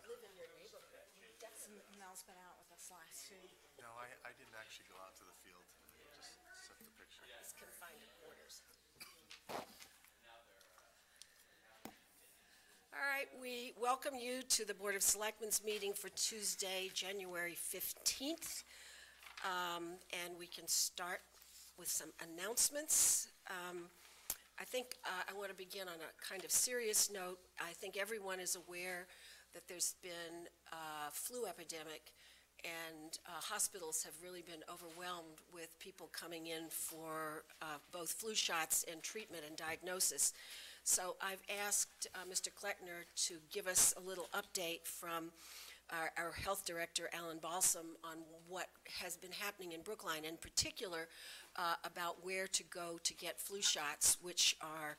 live in your neighborhood. Mel's been out with us last week. No, I didn't actually go out to the field. I just set the picture. He's confined to quarters. All right, we welcome you to the Board of Selectmen's meeting for Tuesday, January 15th. And we can start with some announcements. I think I want to begin on a kind of serious note. I think everyone is aware that there's been a flu epidemic, and hospitals have really been overwhelmed with people coming in for both flu shots and treatment and diagnosis. So I've asked Mr. Kleckner to give us a little update from our health director, Alan Balsam, on what has been happening in Brookline, in particular about where to go to get flu shots, which are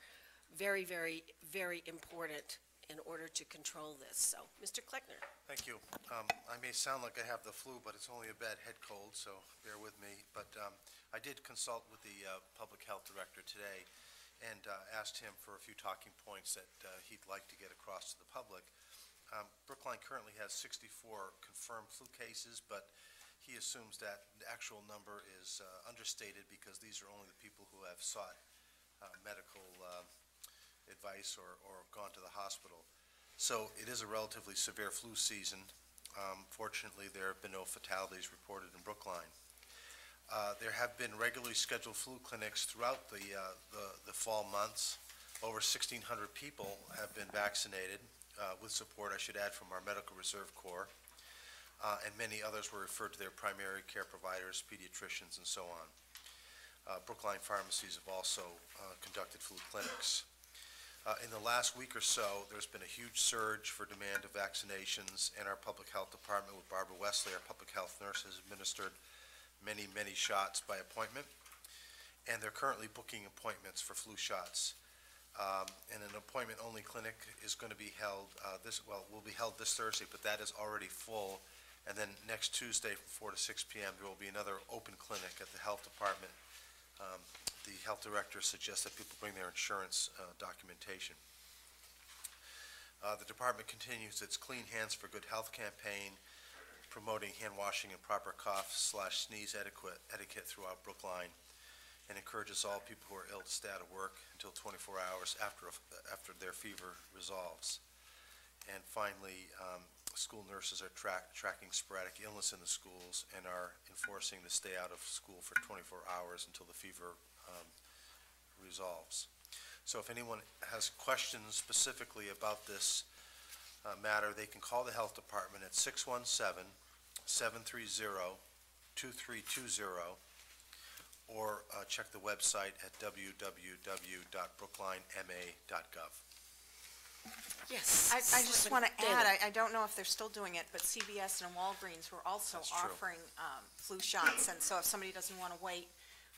very, very, very important in order to control this. So, Mr. Kleckner. Thank you. I may sound like I have the flu, but it's only a bad head cold, so bear with me. But I did consult with the public health director today and asked him for a few talking points that he'd like to get across to the public. Brookline currently has 64 confirmed flu cases, but he assumes that the actual number is understated because these are only the people who have sought medical advice or gone to the hospital. So it is a relatively severe flu season. Fortunately, there have been no fatalities reported in Brookline. There have been regularly scheduled flu clinics throughout the fall months. Over 1,600 people have been vaccinated with support, I should add, from our Medical Reserve Corps, and many others were referred to their primary care providers, pediatricians, and so on. Brookline pharmacies have also conducted flu clinics. In the last week or so, there's been a huge surge for demand of vaccinations, and our public health department with Barbara Wesley, our public health nurse, has administered many, many shots by appointment, and they're currently booking appointments for flu shots. And an appointment-only clinic is going to be held will be held this Thursday, but that is already full. And then next Tuesday from 4 to 6 p.m. there will be another open clinic at the health department. The health director suggests that people bring their insurance documentation. The department continues its Clean Hands for Good Health campaign, promoting hand washing and proper cough/sneeze etiquette throughout Brookline, and encourages all people who are ill to stay out of work until 24 hours after their fever resolves. And finally, school nurses are tracking sporadic illness in the schools and are enforcing to stay out of school for 24 hours until the fever resolves. So if anyone has questions specifically about this matter, they can call the health department at 617-730-2320 or check the website at www.brooklinema.gov. Yes. I just want to add, I don't know if they're still doing it, but CVS and Walgreens were also offering flu shots, and so if somebody doesn't want to wait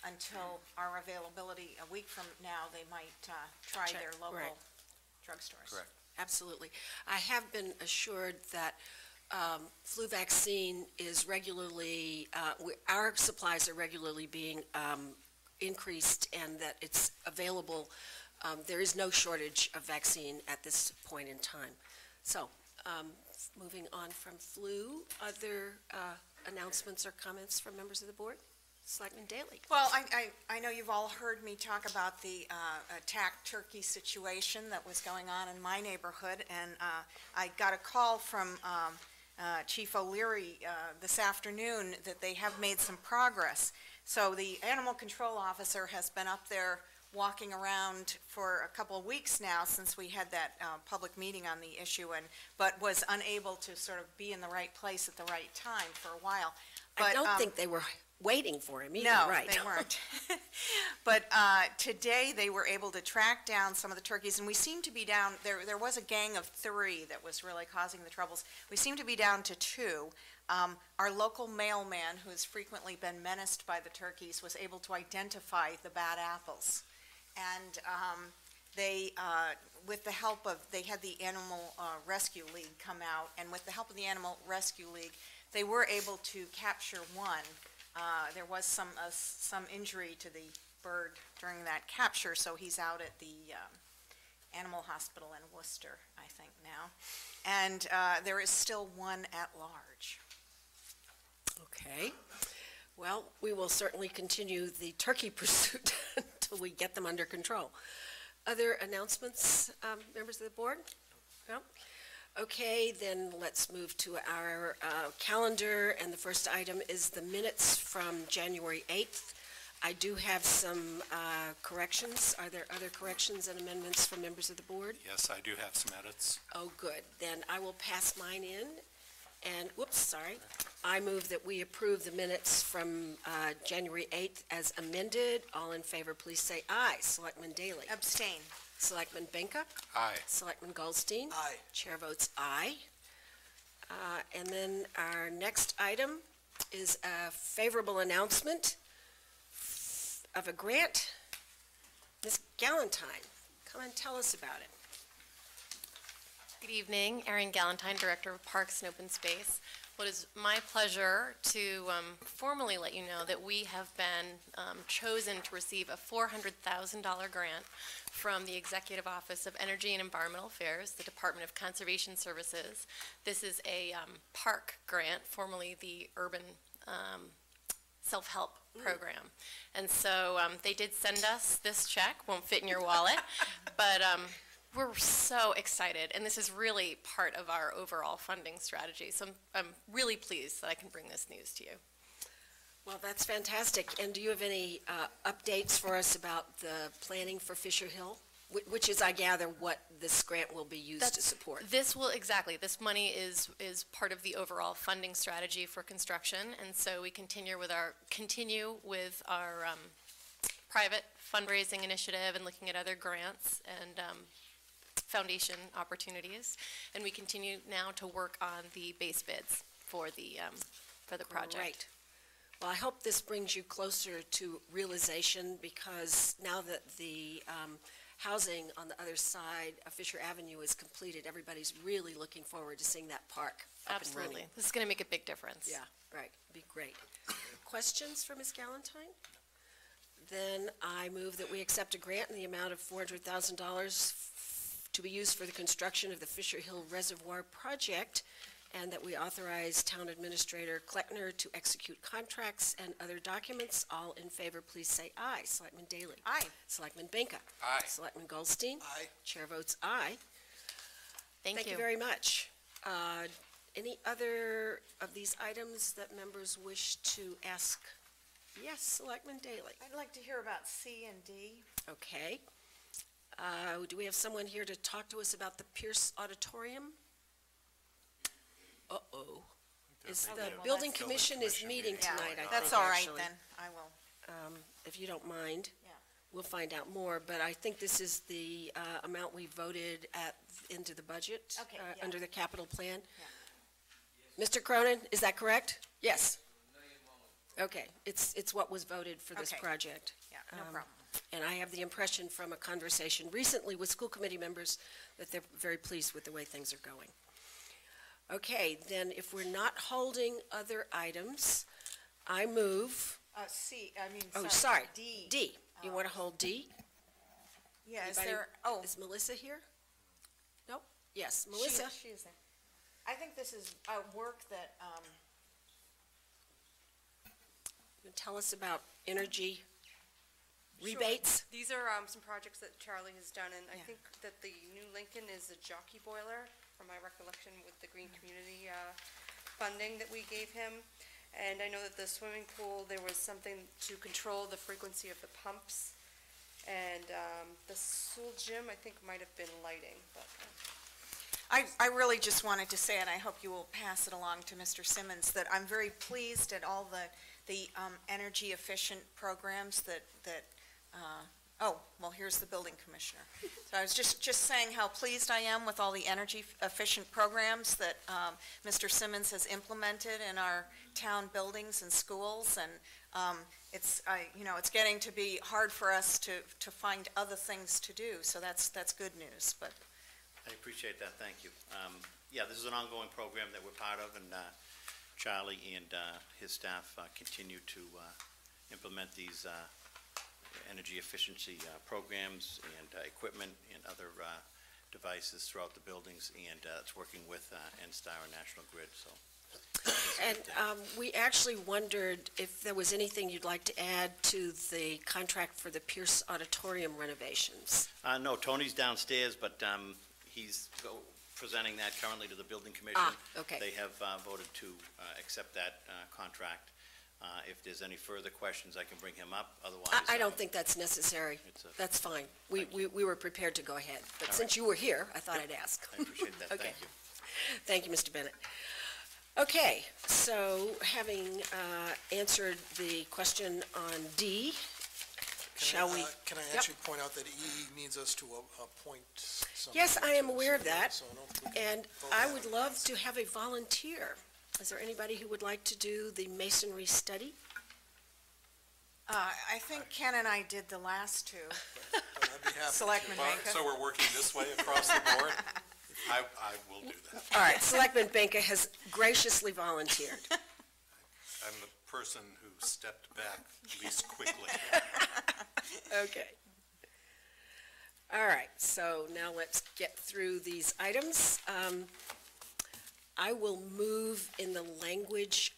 until our availability a week from now, they might try their local drugstores. Correct. Absolutely. I have been assured that flu vaccine is regularly, our supplies are regularly being increased, and that it's available. There is no shortage of vaccine at this point in time. So, moving on from flu, other announcements or comments from members of the board? Selectman Daley. Well, I know you've all heard me talk about the attacked turkey situation that was going on in my neighborhood, and I got a call from Chief O'Leary this afternoon that they have made some progress. So the animal control officer has been up there walking around for a couple of weeks now since we had that public meeting on the issue, but was unable to sort of be in the right place at the right time for a while. But, I don't think they were waiting for him either, no, right? They weren't. But today they were able to track down some of the turkeys, and we seem to be down, there was a gang of 3 that was really causing the troubles. We seem to be down to 2. Our local mailman, who has frequently been menaced by the turkeys, was able to identify the bad apples. And they, with the help of, they had the Animal Rescue League come out, and with the help of the Animal Rescue League, they were able to capture one. There was some injury to the bird during that capture, so he's out at the animal hospital in Worcester, I think now. and there is still one at large. Okay. Well, we will certainly continue the turkey pursuit until we get them under control. Other announcements, members of the board? No? Okay, then let's move to our calendar, and the first item is the minutes from January 8th. I do have some corrections. Are there other corrections and amendments from members of the board? Yes, I do have some edits. Oh, good. Then I will pass mine in. And, whoops, sorry. I move that we approve the minutes from January 8th as amended. All in favor, please say aye. Selectman Daley. Abstain. Selectman Benka. Aye. Selectman Goldstein. Aye. Chair votes aye. And then our next item is a favorable announcement of a grant. Ms. Galantine, come and tell us about it. Good evening, Erin Galantine, Director of Parks and Open Space. Well, it is my pleasure to formally let you know that we have been chosen to receive a $400,000 grant from the Executive Office of Energy and Environmental Affairs, the Department of Conservation Services. This is a park grant, formerly the Urban Self-Help Program. And so they did send us this check, won't fit in your wallet, but we're so excited, and this is really part of our overall funding strategy. So I'm really pleased that I can bring this news to you. Well, that's fantastic. And do you have any updates for us about the planning for Fisher Hill? Which is, I gather, what this grant will be used to support. This will, exactly. This money is part of the overall funding strategy for construction, and so we continue with our private fundraising initiative and looking at other grants and foundation opportunities, and we continue now to work on the base bids for the project. Right. Well, I hope this brings you closer to realization, because now that the housing on the other side of Fisher Avenue is completed, everybody's really looking forward to seeing that park up and running. Absolutely. This is going to make a big difference. Yeah, right. Be great. Questions for Ms. Galantine? Then I move that we accept a grant in the amount of $400,000 to be used for the construction of the Fisher Hill Reservoir project, and that we authorize Town Administrator Kleckner to execute contracts and other documents. All in favor, please say aye. Selectman Daley. Aye. Selectman Benka. Aye. Selectman Goldstein. Aye. Chair votes aye. Thank you. very much. Any other of these items that members wish to ask? Yes, Selectman Daley. I'd like to hear about C and D. Okay. Do we have someone here to talk to us about the Pierce Auditorium? Uh-oh. Is Okay, the well, building that's- commission is meeting Yeah, tonight, I think, that's all right actually. then, I will, If you don't mind. yeah. We'll find out more, but I think this is the amount we voted into the budget. Okay, yeah. Under the capital plan. Mr. Cronin, is that correct? Yes. Okay, it's what was voted for this Okay. project. Yeah, no problem. And I have the impression from a conversation recently with school committee members that they're very pleased with the way things are going. Okay, then if we're not holding other items, I move, sorry. D. D. You want to hold D? Yeah, is Anybody- there, oh. Is Melissa here? Nope. Yes, Melissa. She is there. I think this is work that, You can tell us about energy rebates? These are some projects that Charlie has done, and I Yeah. think that the new Lincoln is a jockey boiler, from my recollection with the Green Community funding that we gave him. And I know that the swimming pool, there was something to control the frequency of the pumps. And the school gym, I think, might have been lighting, but I really just wanted to say, and I hope you will pass it along to Mr. Simmons, that I'm very pleased at all the energy efficient programs that well, here's the building commissioner. So I was just saying how pleased I am with all the energy efficient programs that Mr. Simmons has implemented in our town buildings and schools, and it's getting to be hard for us to find other things to do, so that's good news, but. I appreciate that, thank you. Yeah, this is an ongoing program that we're part of, and Charlie and his staff continue to implement these energy efficiency programs and equipment and other devices throughout the buildings, and it's working with NSTAR and National Grid, so. And we actually wondered if there was anything you'd like to add to the contract for the Pierce Auditorium renovations. No, Tony's downstairs, but he's presenting that currently to the Building Commission. Okay. They have voted to accept that contract. If there's any further questions, I can bring him up, otherwise. I don't think that's necessary. That's fine. We were prepared to go ahead, but All since you were here, I thought I'd ask. I appreciate that, Okay. thank you. Thank you, Mr. Bennett. Okay, so having answered the question on D, shall we? Can I Yep. actually point out that E needs us to appoint somebody? Yes, I am aware of that, So I don't think we can and vote I on would it. love to have a volunteer. Is there anybody who would like to do the masonry study? I think Ken and I did the last two. But I'd be happy to. Selectman Benka. So we're working this way across the board? I will do that. All right, Selectman Benka has graciously volunteered. I'm the person who stepped back least quickly. Okay. All right, so now let's get through these items. I will move in the language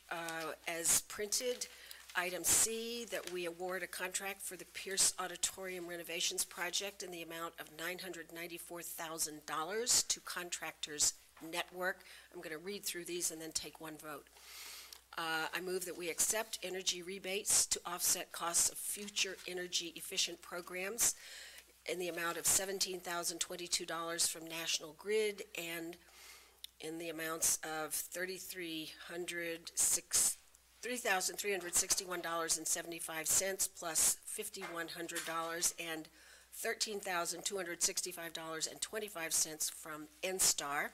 as printed. Item C, that we award a contract for the Pierce Auditorium renovations project in the amount of $994,000 to Contractors Network. I'm going to read through these and then take one vote. I move that we accept energy rebates to offset costs of future energy-efficient programs in the amount of $17,022 from National Grid and in the amounts of $3,361.75 plus $5,100 and $13,265.25 from NSTAR.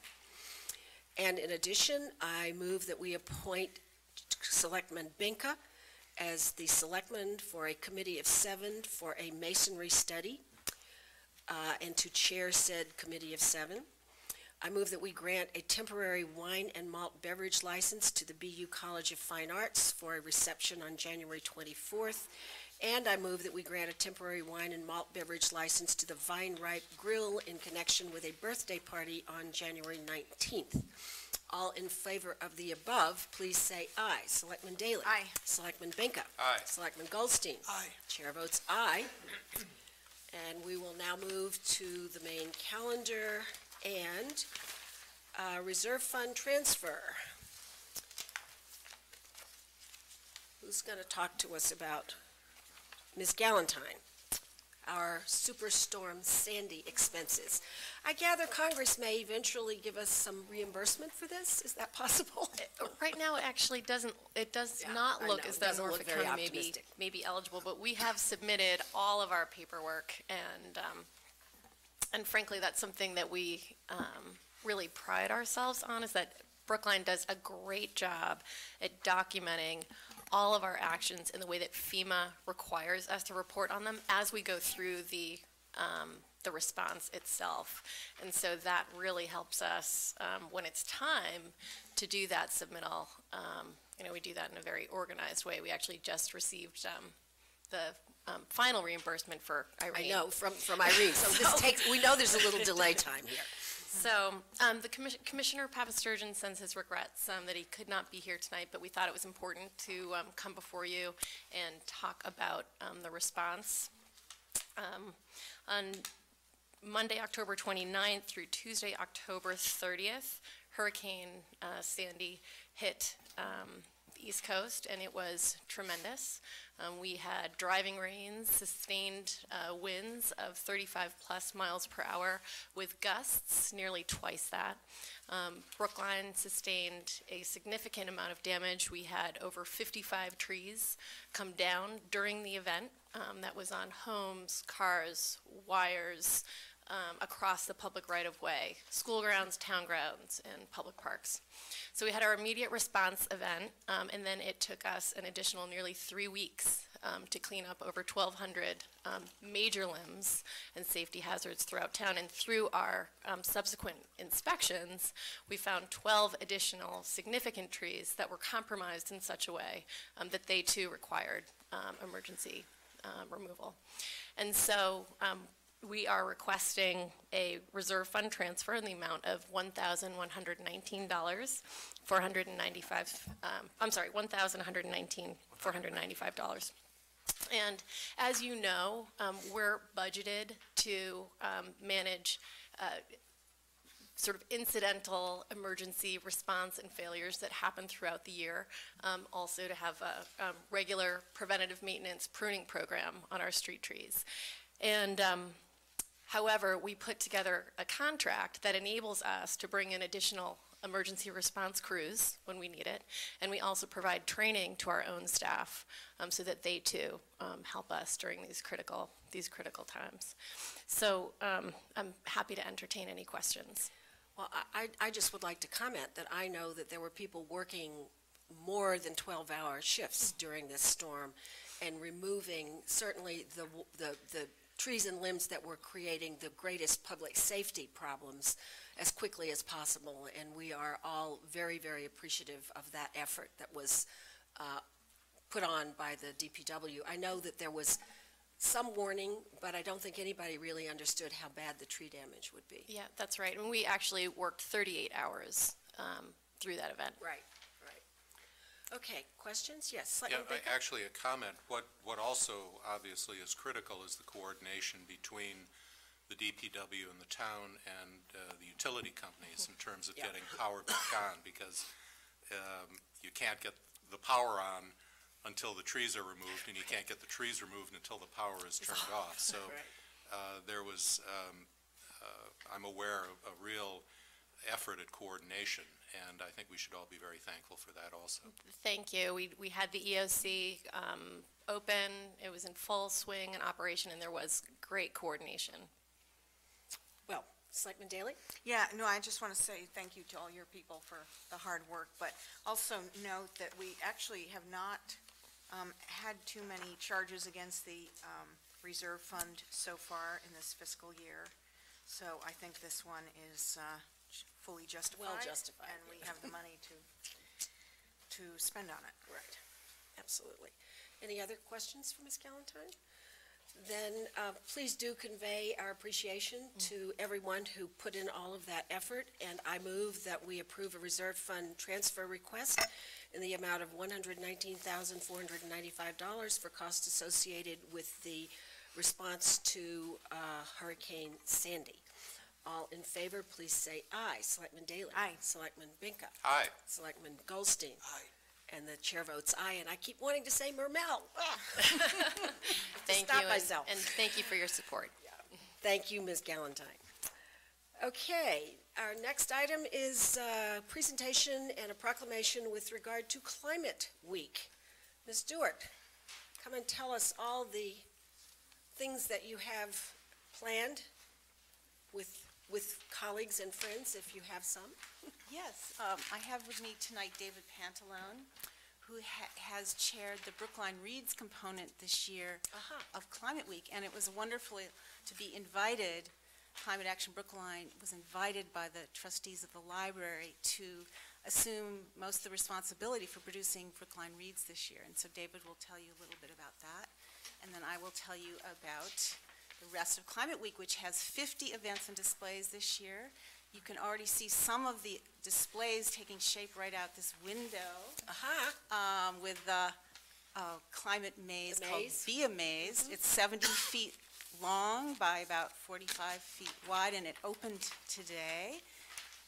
And in addition, I move that we appoint Selectman Benka as the selectman for a committee of 7 for a masonry study, and to chair said committee of 7. I move that we grant a temporary wine and malt beverage license to the BU College of Fine Arts for a reception on January 24th. And I move that we grant a temporary wine and malt beverage license to the Vine Ripe Grill in connection with a birthday party on January 19th. All in favor of the above, please say aye. Selectman Daley? Aye. Selectman Benka? Aye. Selectman Goldstein? Aye. Chair votes aye. And we will now move to the main calendar and reserve fund transfer. Who's going to talk to us about Ms. Galantine, our Superstorm Sandy expenses? I gather Congress may eventually give us some reimbursement for this. Is that possible? Right now, it actually doesn't, it does Yeah, not I look know. as It though doesn't look Norfolk very County optimistic. may be eligible, but we have submitted all of our paperwork, and frankly, that's something that we really pride ourselves on, is that Brookline does a great job at documenting all of our actions in the way that FEMA requires us to report on them as we go through the response itself. And so that really helps us when it's time to do that submittal. We do that in a very organized way. We actually just received the final reimbursement for Irene. I know, from Irene. So this takes, we know there's a little delay time here. So the Commissioner Papasturgeon sends his regrets that he could not be here tonight, but we thought it was important to come before you and talk about the response. On Monday, October 29th through Tuesday, October 30th, Hurricane Sandy hit the East Coast, and it was tremendous. We had driving rains, sustained winds of 35-plus miles per hour with gusts nearly twice that. Brookline sustained a significant amount of damage. We had over 55 trees come down during the event. That was on homes, cars, wires, across the public right-of-way, school grounds, town grounds, and public parks. So we had our immediate response event, and then it took us an additional nearly 3 weeks to clean up over 1,200 major limbs and safety hazards throughout town. And through our subsequent inspections, we found 12 additional significant trees that were compromised in such a way that they too required emergency removal. And so we are requesting a reserve fund transfer in the amount of $1,119, $1,119,495. And as you know, we're budgeted to manage sort of incidental emergency response and failures that happen throughout the year. Also to have a regular preventative maintenance pruning program on our street trees. And however, we put together a contract that enables us to bring in additional emergency response crews when we need it, and we also provide training to our own staff so that they too help us during these critical times. So I'm happy to entertain any questions. Well, I just would like to comment that I know that there were people working more than 12-hour shifts during this storm and removing certainly the trees and limbs that were creating the greatest public safety problems as quickly as possible. And we are all very, very appreciative of that effort that was put on by the DPW. I know that there was some warning, but I don't think anybody really understood how bad the tree damage would be. Yeah, that's right. And we actually worked 38 hours through that event. Right, right. Okay, questions? Yes, Yeah, Selectman Baker? actually a comment. What also obviously is critical is the coordination between the DPW and the town and the utility companies in terms of Yeah. getting power back on, because you can't get the power on until the trees are removed, and you can't get the trees removed until the power is turned off. So there was, I'm aware of a real effort at coordination, and I think we should all be very thankful for that also. Thank you. We had the EOC open. It was in full swing and operation, and there was great coordination. Well, Selectman Daley? Yeah, no, I just want to say thank you to all your people for the hard work, but also note that we actually have not had too many charges against the reserve fund so far in this fiscal year. So I think this one is fully justified. Well justified, And we have the money to spend on it. Right, absolutely. Any other questions for Ms. Galantine? Then please do convey our appreciation to everyone who put in all of that effort, and I move that we approve a reserve fund transfer request in the amount of $119,495 for costs associated with the response to Hurricane Sandy. All in favor, please say aye. Selectman Daley? Aye. Selectman Binka? Aye. Selectman Goldstein? Aye. And the chair votes aye, and I keep wanting to say Mermel. Thank stop you, myself. and thank you for your support. Thank you, Ms. Galantine. Okay, our next item is a presentation and a proclamation with regard to Climate Week. Ms. Stewart, come and tell us all the things that you have planned with colleagues and friends, if you have some. Yes, I have with me tonight David Pantalone, who has chaired the Brookline Reads component this year of Climate Week, and it was wonderful to be invited. Climate Action Brookline was invited by the trustees of the library to assume most of the responsibility for producing Brookline Reads this year, and so David will tell you a little bit about that, and then I will tell you about the rest of Climate Week, which has 50 events and displays this year. You can already see some of the displays taking shape right out this window with the climate maze called Be Amazed. It's 70 feet long by about 45 feet wide, and it opened today.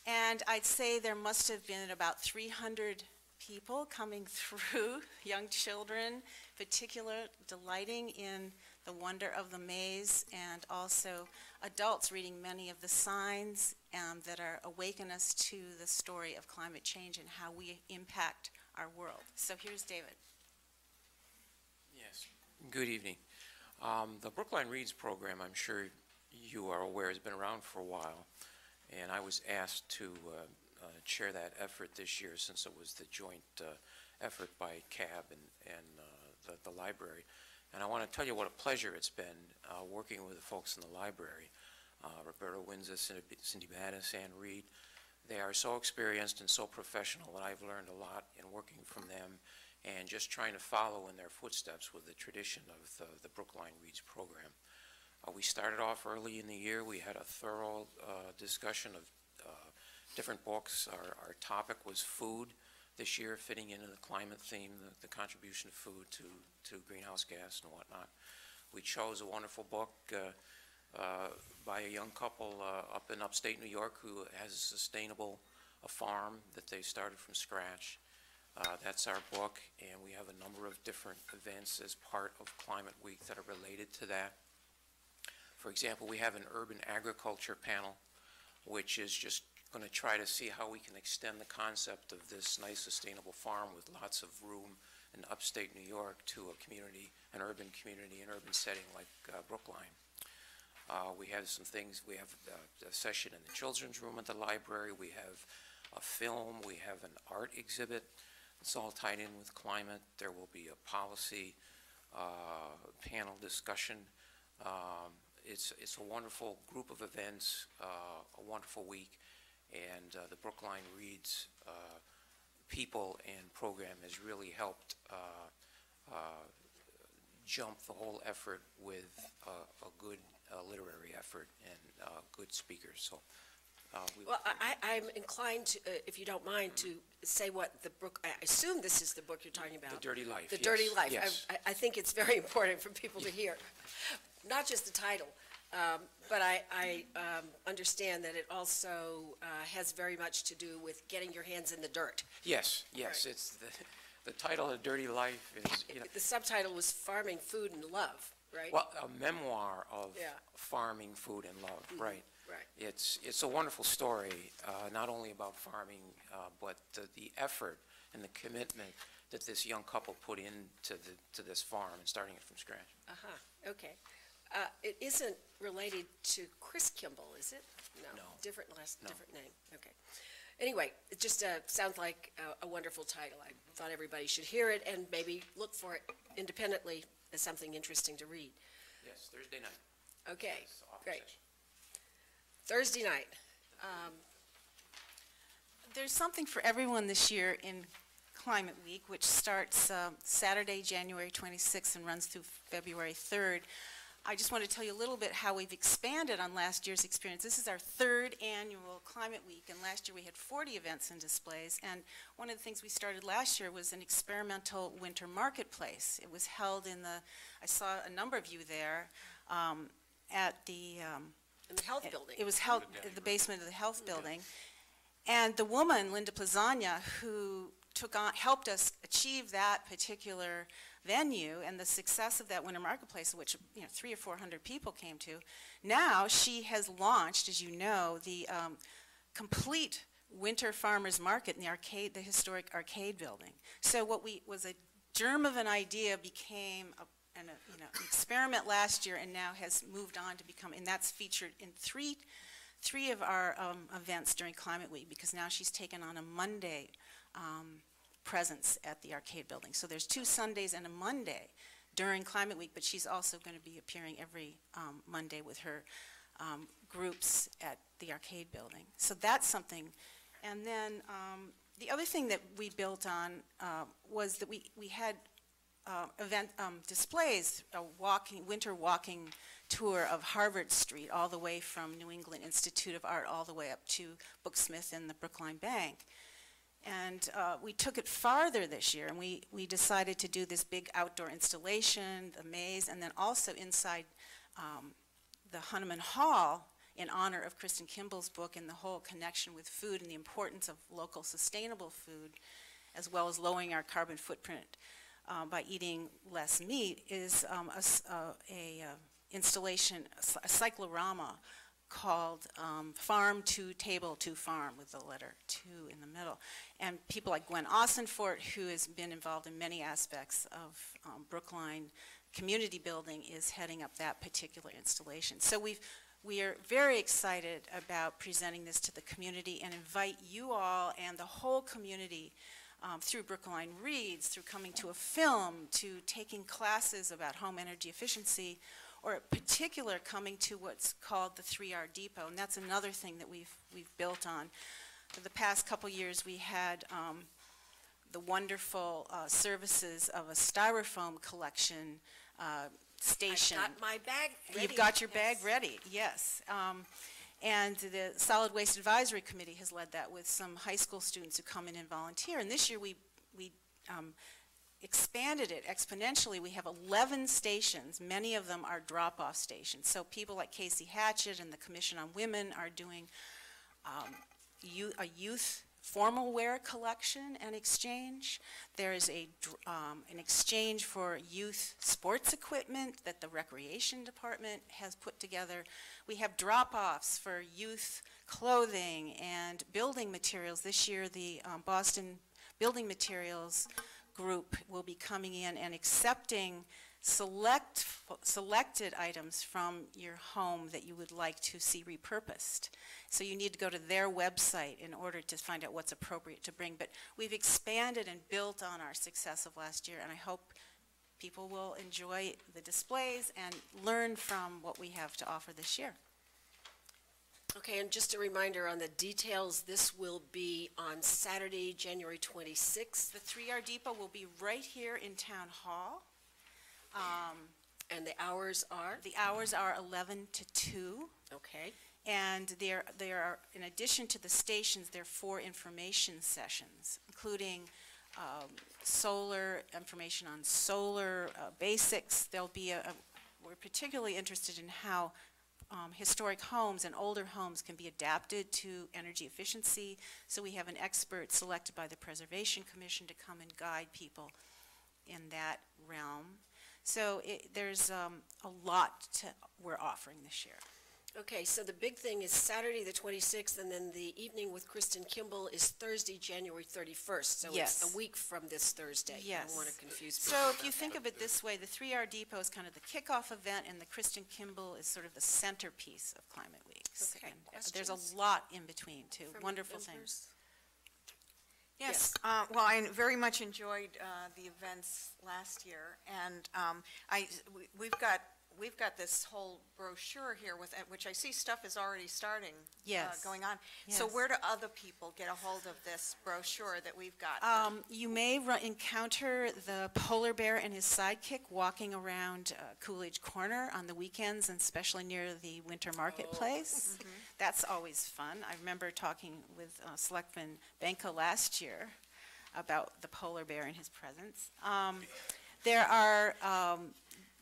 And I'd say there must have been about 300 people coming through, young children, particular delighting in the wonder of the maze, and also adults reading many of the signs that awaken us to the story of climate change and how we impact our world. So here's David. Yes, good evening. The Brookline Reads program, I'm sure you are aware, has been around for a while, and I was asked to chair that effort this year since it was the joint effort by CAB and the library. And I want to tell you what a pleasure it's been working with the folks in the library, Roberta Windsor, Cindy Mattis, Ann Reed. They are so experienced and so professional that I've learned a lot in working from them and just trying to follow in their footsteps with the tradition of the Brookline Reads program. We started off early in the year. We had a thorough discussion of different books. Our topic was food this year, fitting into the climate theme, the contribution of food to greenhouse gas and whatnot. We chose a wonderful book by a young couple up in upstate New York who has a sustainable farm that they started from scratch. That's our book, and we have a number of different events as part of Climate Week that are related to that. For example, we have an urban agriculture panel, which is just going to try to see how we can extend the concept of this nice sustainable farm with lots of room in upstate New York to a community, an urban setting like Brookline. We have some things. We have a session in the children's room at the library. We have a film. We have an art exhibit. It's all tied in with climate. There will be a policy panel discussion. It's a wonderful group of events, a wonderful week, and the Brookline Reads people and program has really helped jump the whole effort with a good literary effort and good speakers. So, Well, I'm inclined to, if you don't mind, to say what the book, I assume this is the book you're talking about. The Dirty Life. The yes, Dirty Life. Yes. I think it's very important for people to hear, not just the title, but I understand that it also has very much to do with getting your hands in the dirt. Yes. Right. It's the title of Dirty Life is, you know, The subtitle was Farming, Food, and Love, right? well, a memoir of Yeah. farming, food, and love. Right. Right. It's a wonderful story, not only about farming, but the effort and the commitment that this young couple put into to this farm and starting it from scratch. Okay. It isn't related to Chris Kimball, is it? No. Different No. different name, okay. Anyway, it just sounds like a wonderful title. I thought everybody should hear it and maybe look for it independently as something interesting to read. Yes, Thursday night. Okay, It's the office great. session. Thursday night. There's something for everyone this year in Climate Week, which starts Saturday, January 26th and runs through February 3rd. I just want to tell you a little bit how we've expanded on last year's experience. This is our third annual Climate Week, and last year we had 40 events and displays. And one of the things we started last year was an experimental winter marketplace. It was held in the, I saw a number of you there, at the In the health building. it was held in the basement of the health building. And the woman, Linda Plazania, who helped us achieve that particular venue and the success of that winter marketplace, which 300 or 400 people came to, now she has launched, as you know, the complete winter farmers market in the historic arcade building. So what was a germ of an idea became an experiment last year, and now has moved on to become, and that's featured in three of our events during Climate Week, because now she's taken on a Monday presence at the arcade building. So there's 2 Sundays and a Monday during Climate Week, but she's also going to be appearing every Monday with her groups at the arcade building. So that's something. And then the other thing that we built on was that we had displays, a winter walking tour of Harvard Street all the way from New England Institute of Art all the way up to Booksmith and the Brookline Bank. And we took it farther this year, and we decided to do this big outdoor installation, the maze, and then also inside the Hunneman Hall in honor of Kristen Kimball's book and the whole connection with food and the importance of local sustainable food, as well as lowering our carbon footprint by eating less meat, is a installation, a cyclorama called Farm to Table to Farm, with the letter 2 in the middle. And people like Gwen Ossenfort, who has been involved in many aspects of Brookline community building, is heading up that particular installation. So we are very excited about presenting this to the community and invite you all and the whole community through Brookline Reads, through coming to a film, to taking classes about home energy efficiency, or in particular coming to what's called the 3R Depot, and that's another thing that we've built on. For the past couple years, we had the wonderful services of a styrofoam collection station. I've got my bag ready. You've got your bag Yes. ready, yes. And the Solid Waste Advisory Committee has led that with some high school students who come in and volunteer. And this year we expanded it exponentially. We have 11 stations. Many of them are drop-off stations. So people like Casey Hatchett and the Commission on Women are doing a youth formal wear collection and exchange. There is an exchange for youth sports equipment that the Recreation Department has put together. We have drop-offs for youth clothing and building materials. This year, the Boston Building Materials Group will be coming in and accepting selected items from your home that you would like to see repurposed. So you need to go to their website in order to find out what's appropriate to bring. But we've expanded and built on our success of last year, and I hope people will enjoy the displays and learn from what we have to offer this year. Okay, and just a reminder on the details, this will be on Saturday, January 26th. The 3R Depot will be right here in Town Hall. And the hours are? The hours are 11 to 2. Okay. And there are, in addition to the stations, there are 4 information sessions, including solar, information on solar basics. There'll be we're particularly interested in how historic homes and older homes can be adapted to energy efficiency. So we have an expert selected by the Preservation Commission to come and guide people in that realm. So there's a lot we're offering this year. Okay, so the big thing is Saturday, the 26th, and then the evening with Kristen Kimball is Thursday, January 31st. So Yes. it's a week from this Thursday. I Yes. don't want to confuse people. So if you about think that. of it this way, the 3R Depot is kind of the kickoff event, and the Kristen Kimball is sort of the centerpiece of Climate Weeks. Okay, And there's a questions? lot in between, too. From Wonderful members? things. Yes, well, I very much enjoyed the events last year, and we've got this whole brochure here with, which I see stuff is already starting. Yes. Going on. So Yes. where do other people get a hold of this brochure that we've got? You may encounter the polar bear and his sidekick walking around Coolidge Corner on the weekends, and especially near the winter marketplace. That's always fun. I remember talking with Selectman Benka last year about the polar bear and his presence. There are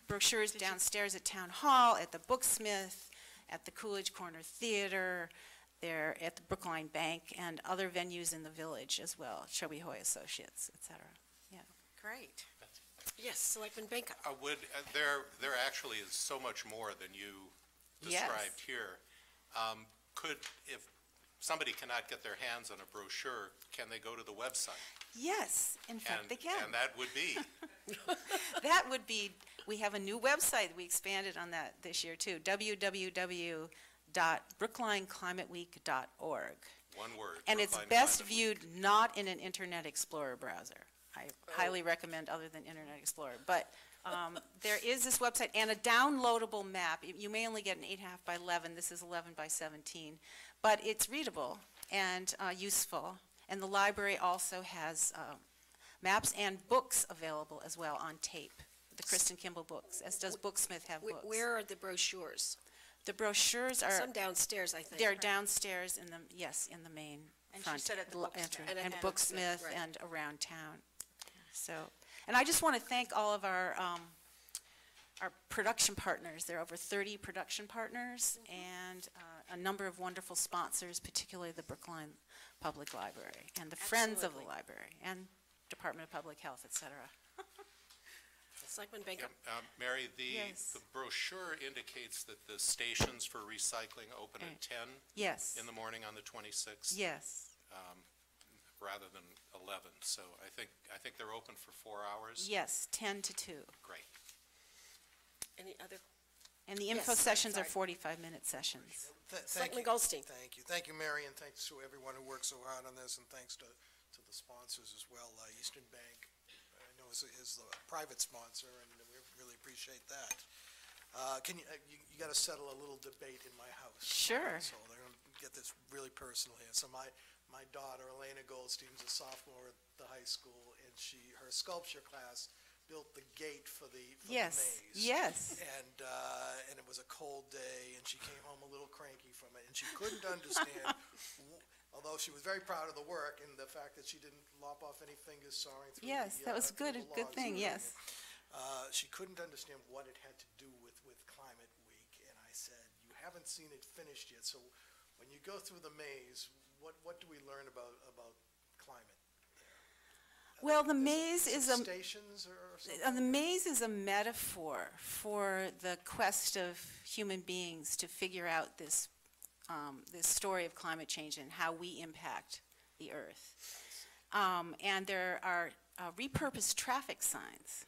brochures downstairs at Town Hall, at the Booksmith, at the Coolidge Corner Theater, they're at the Brookline Bank, and other venues in the village as well, Shelby Hoy Associates, et cetera. Great. Yes, Selectman Benka. There actually is so much more than you Yes. described here. If somebody cannot get their hands on a brochure, can they go to the website? Yes, in fact, they can. And that would be, That would be, we have a new website, we expanded on that this year too, www.brooklineclimateweek.org. one word. And it's Brookline best Climate viewed not in an Internet Explorer browser. I highly recommend other than Internet Explorer. But there is this website and a downloadable map. You may only get an 8.5 by 11. This is 11 by 17. But it's readable and useful. And the library also has maps and books available as well on tape, the Kristen Kimball books, as does Booksmith have books. Where are the brochures? The brochures are, Some downstairs, I think. they're downstairs in the, yes, in the main And she front. said at the Booksmith. And at And the Booksmith Booksmith, right. and around town. So, and I just want to thank all of our production partners. There are over 30 production partners and a number of wonderful sponsors, particularly the Brookline Public Library and the Friends of the Absolutely. Library and Department of Public Health, et cetera. Selectman Benka. Yeah, Mary, Yes. the brochure indicates that the stations for recycling open at 10 Yes, in the morning on the 26th. yes, Rather than 11, so I think they're open for 4 hours. yes, 10 to 2. Great. Any other? And the info Yes, sessions are sorry. 45-minute sessions. Thank Selectman you. Goldstein. Thank you, Mary, and thanks to everyone who worked so hard on this, and thanks to the sponsors as well. Eastern Bank, I know is a private sponsor, and we really appreciate that. You got to settle a little debate in my house. Sure. So they're going to get this really personal here. So my daughter, Elena Goldstein's a sophomore at the high school, and her sculpture class built the gate for the Yes, maze. yes. And it was a cold day, and she came home a little cranky from it, and she couldn't understand, although she was very proud of the work and the fact that she didn't lop off any fingers sawing through Yes, that was through good, the good logs thing, and yes. everything. She couldn't understand what it had to do with Climate Week, and I said, you haven't seen it finished yet, so when you go through the maze, what do we learn about climate? Well, the maze is a, Stations or something? the maze is a metaphor for the quest of human beings to figure out this story of climate change and how we impact the Earth. And there are repurposed traffic signs.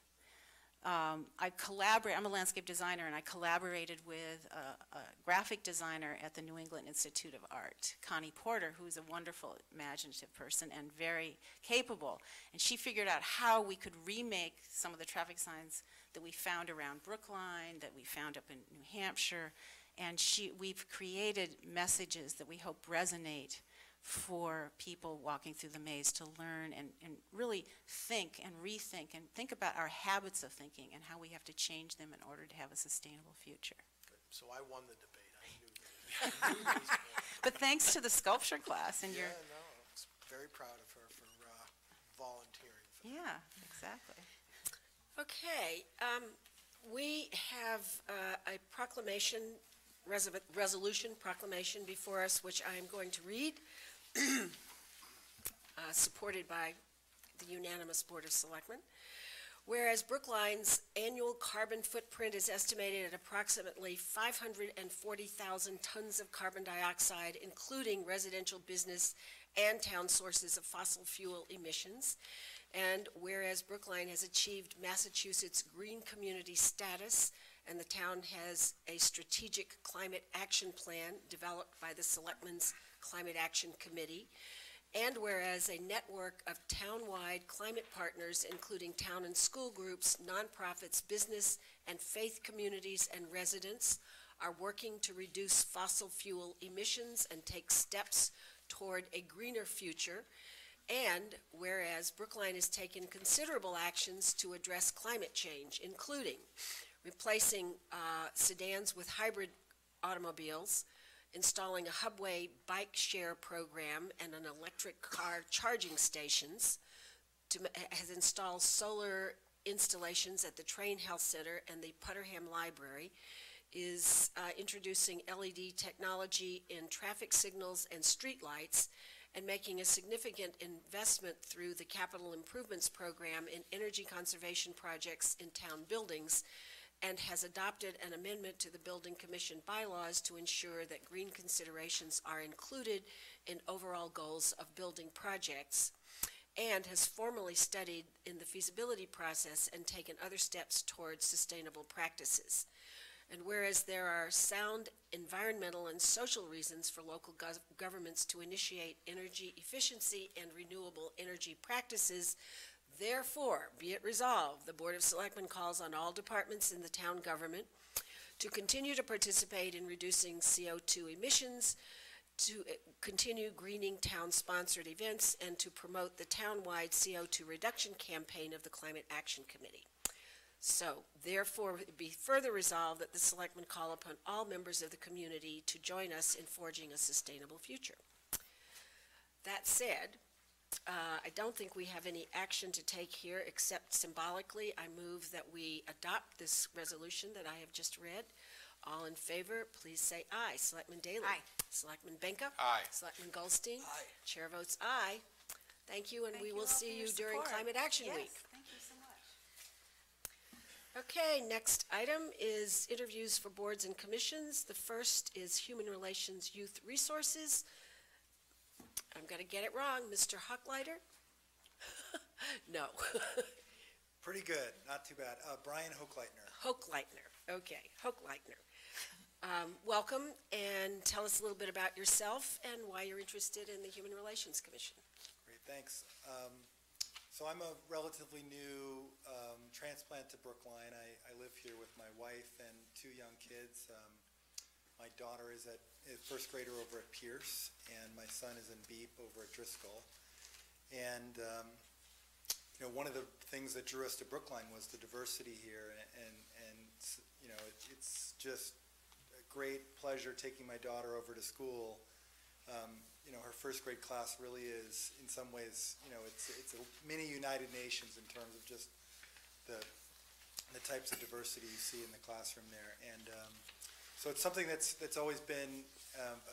I'm a landscape designer, and I collaborated with a graphic designer at the New England Institute of Art, Connie Porter, who's a wonderful, imaginative person and very capable. And she figured out how we could remake some of the traffic signs that we found around Brookline, that we found up in New Hampshire, and we've created messages that we hope resonate for people walking through the maze to learn and really think and rethink and think about our habits of thinking and how we have to change them in order to have a sustainable future. So I won the debate. I knew that. But thanks to the sculpture class and Yeah, your, no, I was very proud of her for volunteering for that. yeah, exactly. Okay, we have a resolution proclamation before us, which I am going to read, supported by the unanimous Board of Selectmen. Whereas Brookline's annual carbon footprint is estimated at approximately 540,000 tons of carbon dioxide, including residential, business, and town sources of fossil fuel emissions. And whereas Brookline has achieved Massachusetts Green Community status, and the town has a strategic climate action plan developed by the Selectmen's Climate Action Committee, and whereas a network of town-wide climate partners, including town and school groups, nonprofits, business and faith communities, and residents, are working to reduce fossil fuel emissions and take steps toward a greener future, and whereas Brookline has taken considerable actions to address climate change, including replacing sedans with hybrid automobiles, installing a hubway bike share program and an electric car charging stations, has installed solar installations at the Train Health Center and the Putterham Library, is introducing LED technology in traffic signals and street lights, and making a significant investment through the Capital Improvements Program in energy conservation projects in town buildings, and has adopted an amendment to the Building Commission bylaws to ensure that green considerations are included in overall goals of building projects, and has formally studied in the feasibility process and taken other steps towards sustainable practices. And whereas there are sound environmental and social reasons for local governments to initiate energy efficiency and renewable energy practices, therefore, be it resolved, the Board of Selectmen calls on all departments in the town government to continue to participate in reducing CO2 emissions, to continue greening town-sponsored events, and to promote the town-wide CO2 reduction campaign of the Climate Action Committee. So, therefore, it be further resolved that the Selectmen call upon all members of the community to join us in forging a sustainable future. That said, I don't think we have any action to take here except symbolically. I move that we adopt this resolution that I have just read. All in favor, please say aye. Selectman Daley? Aye. Selectman Benka? Aye. Selectman Goldstein? Aye. Chair votes aye. Thank you, and Thank we you will all see for your you during support. Climate Action Yes, Week. thank you so much. Okay, next item is interviews for boards and commissions. The first is Human Relations Youth Resources. I'm going to get it wrong, Mr. Huckleiter? No. Pretty good, not too bad. Brian Hochleitner. Hochleitner, okay, Hochleitner. Welcome, and tell us a little bit about yourself and why you're interested in the Human Relations Commission. Great, thanks. So I'm a relatively new transplant to Brookline. I live here with my wife and two young kids. My daughter is a first grader over at Pierce, and my son is in Beep over at Driscoll. And one of the things that drew us to Brookline was the diversity here, and it's just a great pleasure taking my daughter over to school. Her first grade class really is, in some ways, it's a mini United Nations in terms of just the types of diversity you see in the classroom there. And so it's something that's always been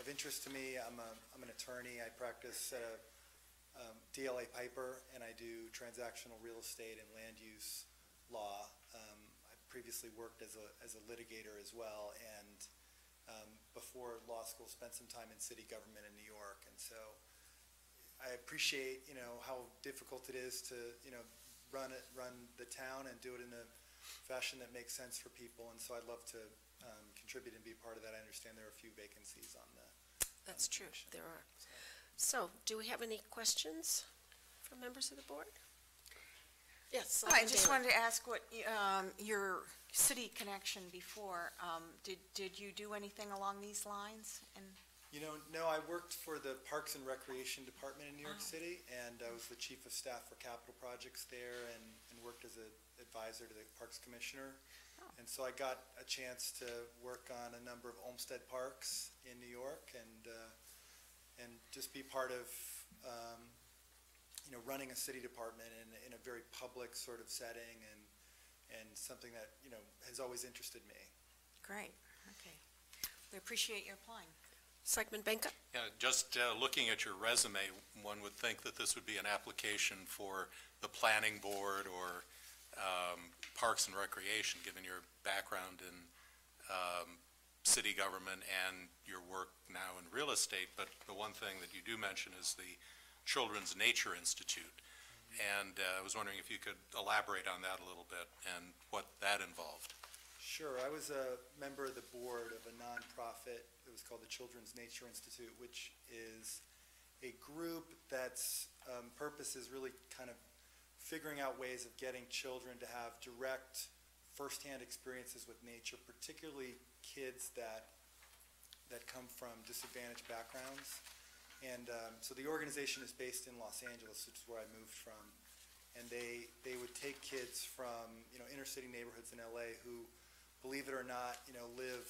of interest to me. I'm an attorney. I practice at a DLA Piper, and I do transactional real estate and land use law. I previously worked as a litigator as well, and before law school spent some time in city government in New York. And so I appreciate how difficult it is to run the town and do it in a fashion that makes sense for people. And so I'd love to contribute and be part of that. I understand there are a few vacancies on the That's true, there are. So, do we have any questions from members of the board? Yes. I just Daly. wanted to ask what your city connection before, did you do anything along these lines? And No, I worked for the Parks and Recreation Department in New York City, and I was the chief of staff for capital projects there, and worked as an advisor to the Parks Commissioner. And so I got a chance to work on a number of Olmsted parks in New York, and just be part of running a city department in a very public sort of setting, and something that has always interested me. Great, okay. We appreciate your applying. Selectman Benka? Yeah, just looking at your resume, one would think that this would be an application for the planning board or Parks and Recreation, given your background in city government and your work now in real estate. But the one thing that you do mention is the Children's Nature Institute. And I was wondering if you could elaborate on that a little bit and what that involved. Sure. I was a member of the board of a nonprofit that was called the Children's Nature Institute, which is a group that's purpose is really kind of figuring out ways of getting children to have direct firsthand experiences with nature, particularly kids that come from disadvantaged backgrounds. And so the organization is based in Los Angeles, which is where I moved from. And they would take kids from inner city neighborhoods in LA who, believe it or not, live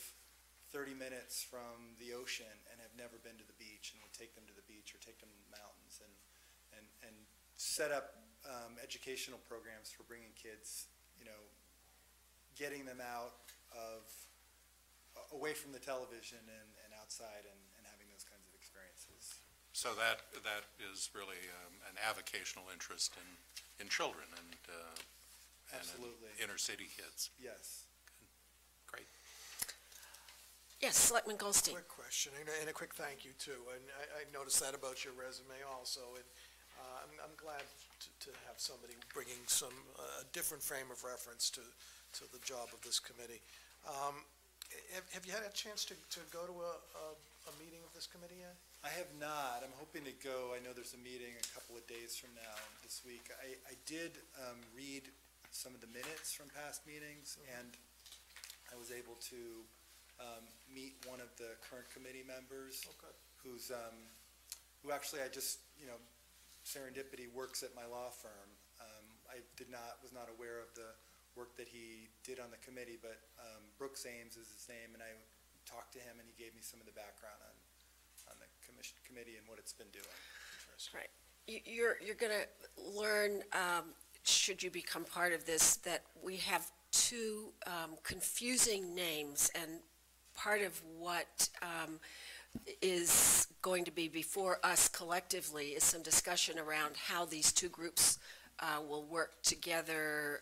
30 minutes from the ocean and have never been to the beach, and would take them to the beach or take them to the mountains, and set up educational programs for bringing kids, getting them out away from the television and outside and having those kinds of experiences. So that is really an avocational interest in children and Absolutely. And inner city kids. Yes. Great. Yes, Selectman Goldstein. Quick question, and a quick thank you, too. And I noticed that about your resume also, and I'm glad to have somebody bringing a different frame of reference to the job of this committee. Have you had a chance to go to a meeting of this committee yet? I have not. I'm hoping to go. I know there's a meeting a couple of days from now this week. I did read some of the minutes from past meetings, and I was able to meet one of the current committee members, who actually I just, serendipity works at my law firm. I was not aware of the work that he did on the committee, but Brooks Ames is his name, and I talked to him, and he gave me some of the background on the committee and what it's been doing. Right. You're going to learn, should you become part of this, that we have two confusing names, and part of what is going to be before us collectively is some discussion around how these two groups will work together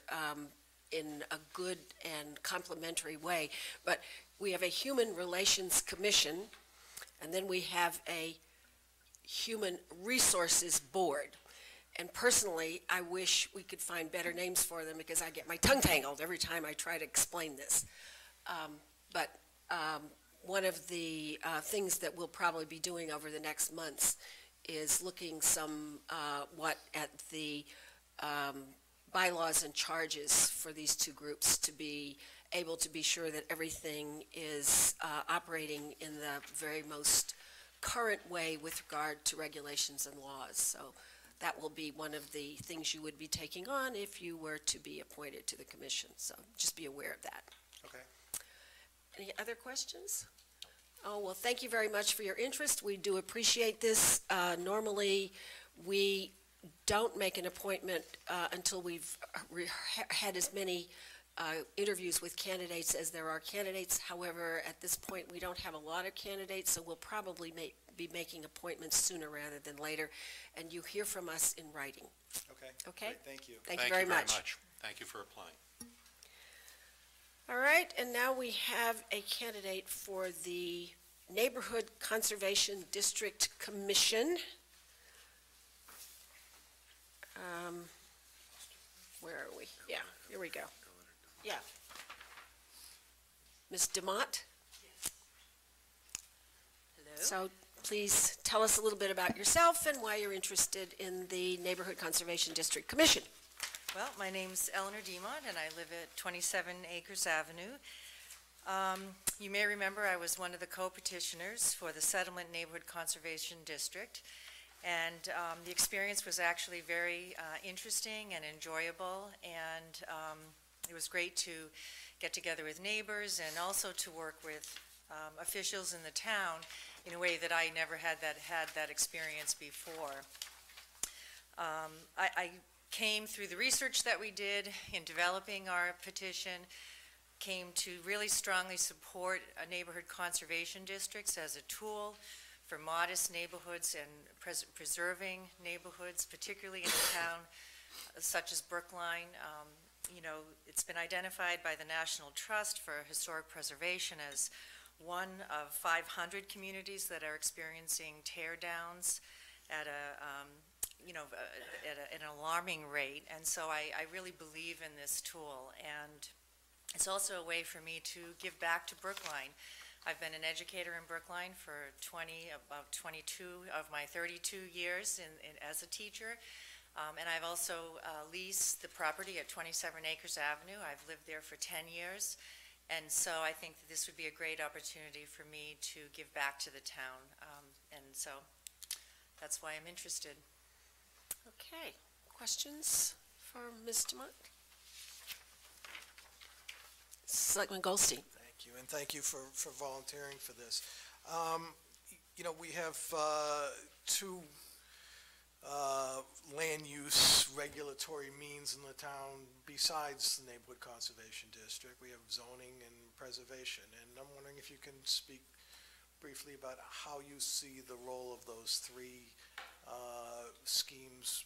in a good and complementary way. But we have a Human Relations Commission, and then we have a Human Resources Board. And personally, I wish we could find better names for them, because I get my tongue tangled every time I try to explain this. But one of the things that we'll probably be doing over the next months is looking somewhat at the bylaws and charges for these two groups, to be able to be sure that everything is operating in the very most current way with regard to regulations and laws. So that will be one of the things you would be taking on if you were to be appointed to the commission. So just be aware of that. Okay. Any other questions? Oh, well, thank you very much for your interest. We do appreciate this. Normally, we don't make an appointment until we've had as many interviews with candidates as there are candidates. However, at this point, we don't have a lot of candidates, so we'll probably be making appointments sooner rather than later, and you hear from us in writing. Okay. Okay? Great, thank you. Thank you very much. Thank you for applying. All right, and now we have a candidate for the Neighborhood Conservation District Commission. Where are we? Yeah, here we go. Yeah. Ms. DeMott? Hello. So please tell us a little bit about yourself and why you're interested in the Neighborhood Conservation District Commission. Well, my name's Eleanor DeMott, and I live at 27 Acres Avenue. You may remember I was one of the co-petitioners for the Settlement Neighborhood Conservation District, and the experience was actually very interesting and enjoyable, and it was great to get together with neighbors and also to work with officials in the town in a way that I never had that experience before. I came through the research that we did in developing our petition, came to really strongly support neighborhood conservation districts as a tool for modest neighborhoods and preserving neighborhoods, particularly in a town such as Brookline. You know, it's been identified by the National Trust for Historic Preservation as one of 500 communities that are experiencing tear downs at an alarming rate, and so I really believe in this tool, and it's also a way for me to give back to Brookline. I've been an educator in Brookline for about 22 of my 32 years as a teacher, and I've also leased the property at 27 Acres Avenue. I've lived there for 10 years, and so I think that this would be a great opportunity for me to give back to the town, and so that's why I'm interested. Okay, questions for Ms. DeMott? Selectman Goldstein. Thank you, and thank you for volunteering for this. You know, we have two land use regulatory means in the town besides the Neighborhood Conservation District. We have zoning and preservation, and I'm wondering if you can speak briefly about how you see the role of those three schemes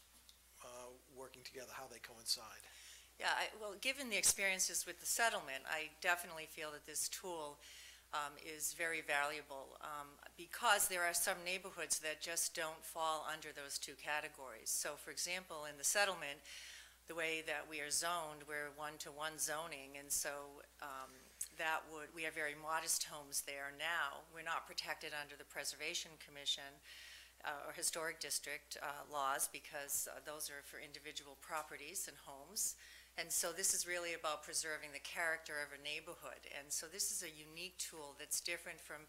working together, how they coincide. Yeah, well, given the experiences with the settlement, I definitely feel that this tool is very valuable because there are some neighborhoods that just don't fall under those two categories. So, for example, in the settlement, the way that we are zoned, we're one-to-one zoning, and so we have very modest homes there now. We're not protected under the Preservation Commission or Historic District laws because those are for individual properties and homes. And so this is really about preserving the character of a neighborhood. And so this is a unique tool that's different from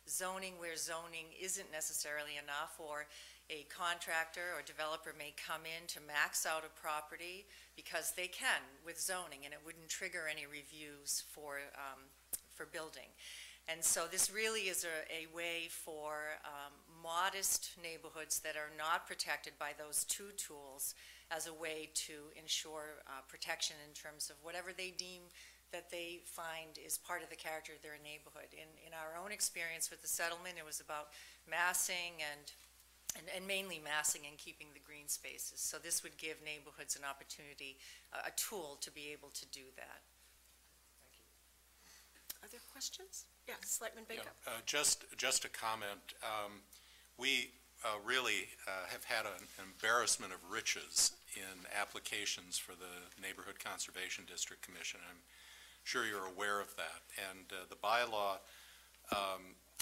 zoning, where zoning isn't necessarily enough, or a contractor or developer may come in to max out a property because they can with zoning, and it wouldn't trigger any reviews for building. And so this really is a way for modest neighborhoods that are not protected by those two tools as a way to ensure protection in terms of whatever they deem that they find is part of the character of their neighborhood. In our own experience with the settlement, it was about massing and mainly massing and keeping the green spaces. So this would give neighborhoods an opportunity, a tool to be able to do that. Thank you. Other questions? Yeah, Selectman Baker. Yeah, just a comment. We really have had an embarrassment of riches in applications for the Neighborhood Conservation District Commission. I'm sure you're aware of that. And the bylaw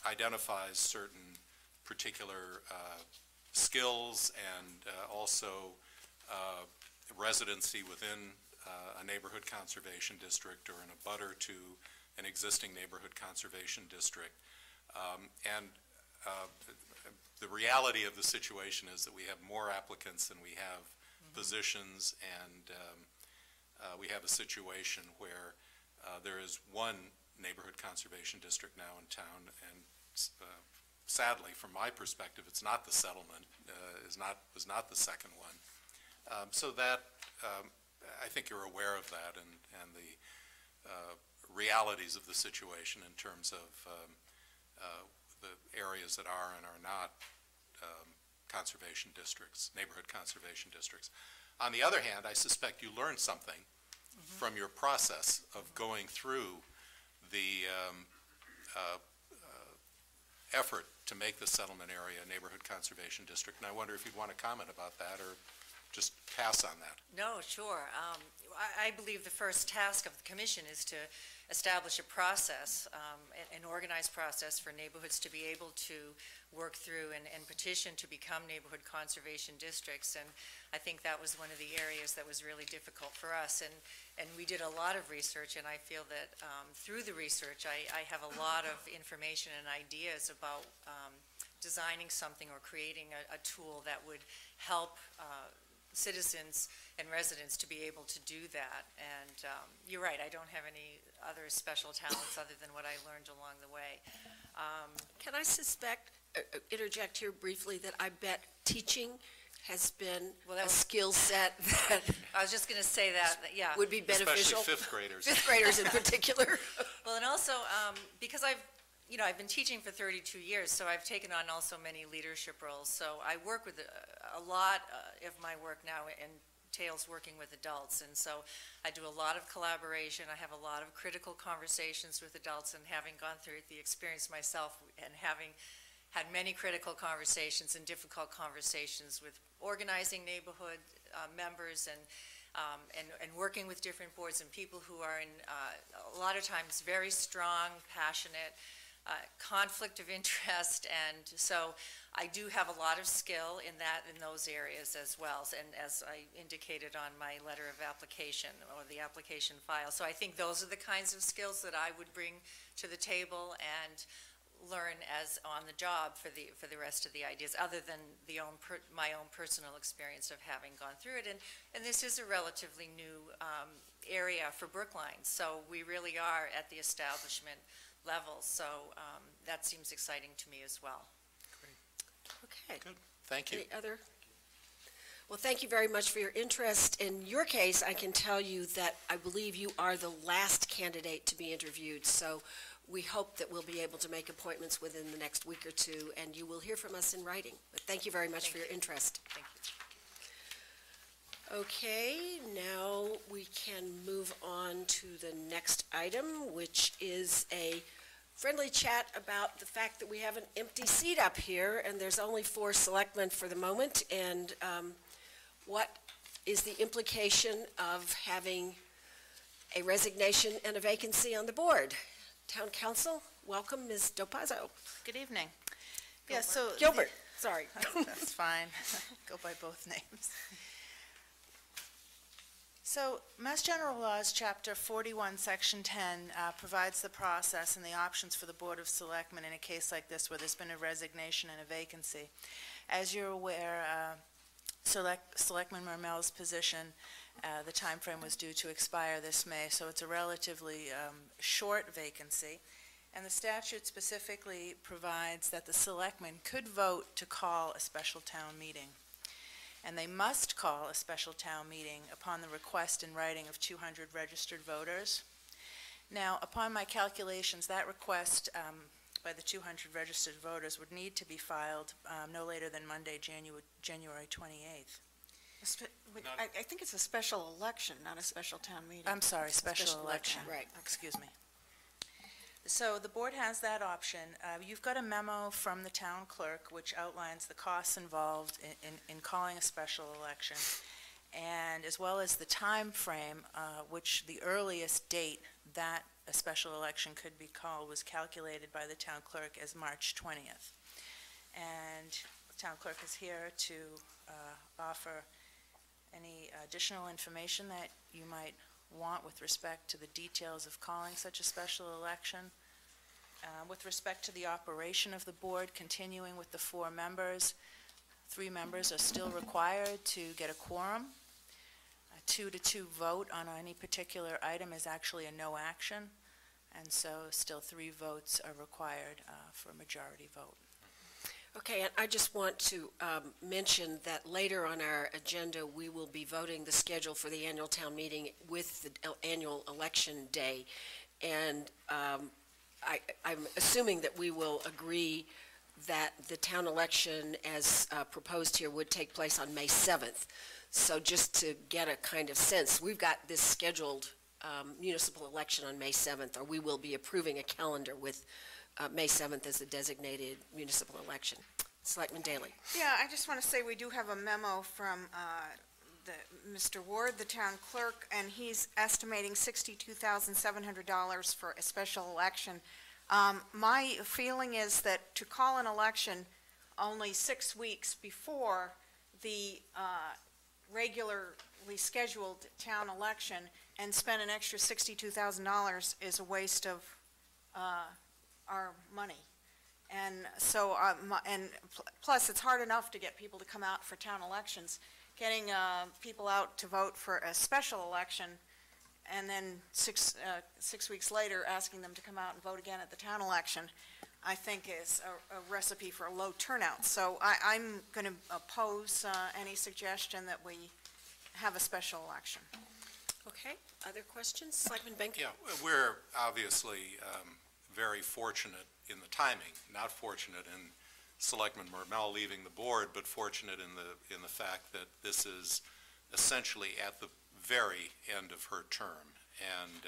identifies certain particular skills and also residency within a neighborhood conservation district or in a butter to an existing neighborhood conservation district. the reality of the situation is that we have more applicants than we have positions, and we have a situation where there is one neighborhood conservation district now in town, and sadly, from my perspective, it's not the settlement, was not the second one. So that, I think you're aware of that and the realities of the situation in terms of the areas that are and are not conservation districts, neighborhood conservation districts. On the other hand, I suspect you learned something from your process of going through the effort to make the settlement area a neighborhood conservation district, and I wonder if you'd want to comment about that or just pass on that. No, sure. I believe the first task of the commission is to establish a process, an organized process for neighborhoods to be able to work through and petition to become neighborhood conservation districts. And I think that was one of the areas that was really difficult for us. And we did a lot of research, and I feel that through the research, I have a lot of information and ideas about designing something or creating a tool that would help citizens and residents to be able to do that. And you're right, I don't have any other special talents other than what I learned along the way. Can I interject here briefly that I bet teaching has been a skill set that I was just going to say that, yeah. would be beneficial. Especially fifth graders. Fifth graders in particular. Well, and also, because I've been teaching for 32 years, so I've taken on also many leadership roles. So I work with a lot of my work now entails working with adults, and so I do a lot of collaboration. I have a lot of critical conversations with adults, and having gone through the experience myself and having had many critical conversations and difficult conversations with organizing neighborhood members and working with different boards and people who are in a lot of times very strong, passionate, conflict of interest, and so I do have a lot of skill in those areas as well, and as I indicated on my letter of application or the application file. So I think those are the kinds of skills that I would bring to the table and learn as on the job for the rest of the ideas, other than my own personal experience of having gone through it. And this is a relatively new area for Brookline, so we really are at the establishment level, so that seems exciting to me as well. Okay. Good. Thank you. Any other? Well, thank you very much for your interest. In your case, I can tell you that I believe you are the last candidate to be interviewed, so we hope that we'll be able to make appointments within the next week or two, and you will hear from us in writing. But thank you very much for your interest. Thank you. Okay, now we can move on to the next item, which is a friendly chat about the fact that we have an empty seat up here, and there's only 4 selectmen for the moment, and what is the implication of having a resignation and a vacancy on the board? Town Council, welcome, Ms. Dopazzo. Good evening. Yeah, so Gilbert, sorry. that's fine. Go by both names. So Mass General Laws, Chapter 41, Section 10, provides the process and the options for the Board of Selectmen in a case like this where there's been a resignation and a vacancy. As you're aware, Selectman Marmel's position, the time frame was due to expire this May, so it's a relatively short vacancy. And the statute specifically provides that the Selectmen could vote to call a special town meeting. And they must call a special town meeting upon the request in writing of 200 registered voters. Now, upon my calculations, that request by the 200 registered voters would need to be filed no later than Monday, January 28th. I think it's a special election, not a special town meeting. I'm sorry, special election. Right. Excuse me. So the board has that option. You've got a memo from the town clerk which outlines the costs involved in calling a special election, and as well as the time frame, which the earliest date that a special election could be called was calculated by the town clerk as March 20th. And the town clerk is here to offer any additional information that you might want with respect to the details of calling such a special election. With respect to the operation of the board, continuing with the 4 members, 3 members are still required to get a quorum. A 2-2 vote on any particular item is actually a no action, and so still 3 votes are required for a majority vote. Okay, and I just want to mention that later on our agenda, we will be voting the schedule for the annual town meeting with the annual election day. And I'm assuming that we will agree that the town election as proposed here would take place on May 7th. So just to get a kind of sense, we've got this scheduled municipal election on May 7th, or we will be approving a calendar with May 7th as a designated municipal election. Selectman Daley. Yeah, I just want to say we do have a memo from Mr. Ward, the town clerk, and he's estimating $62,700 for a special election. My feeling is that to call an election only 6 weeks before the regularly scheduled town election and spend an extra $62,000 is a waste of our money. And so, plus, it's hard enough to get people to come out for town elections. Getting people out to vote for a special election and then six weeks later asking them to come out and vote again at the town election, I think is a recipe for a low turnout. So I'm going to oppose any suggestion that we have a special election. Okay, other questions? Selectman Benke? Yeah, we're obviously very fortunate in the timing, not fortunate in Selectman Mermel leaving the board, but fortunate in the fact that this is essentially at the very end of her term. And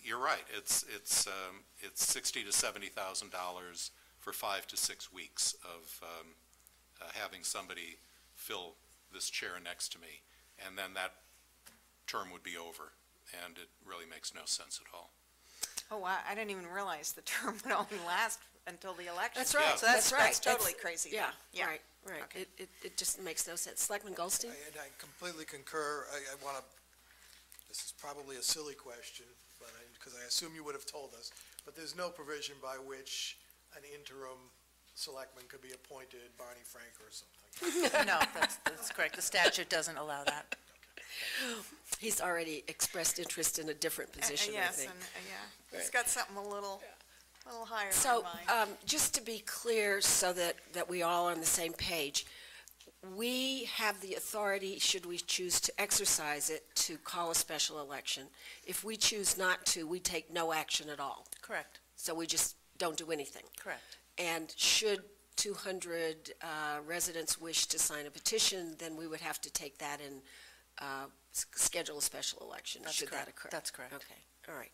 you're right, it's $60,000 to $70,000 for 5 to 6 weeks of having somebody fill this chair next to me, and then that term would be over, and it really makes no sense at all. Oh, I didn't even realize the term would only last until the election. That's right. Yeah. So that's right. totally crazy. Yeah, Yeah. right. Okay. It just makes no sense. Selectman Goldstein? And I completely concur. I want to, this is probably a silly question, but because I assume you would have told us, but there's no provision by which an interim selectman could be appointed, Barney Frank or something. No, that's correct. The statute doesn't allow that. He's already expressed interest in a different position, I Yes, think. and, yeah, he's got something a little higher So, in mind. just to be clear so that we all are on the same page, we have the authority, should we choose to exercise it, to call a special election. If we choose not to, we take no action at all. Correct, So we just don't do anything. correct. And should 200 residents wish to sign a petition, then we would have to take that and schedule a special election, That's should that correct. occur. That's correct. Okay, all right.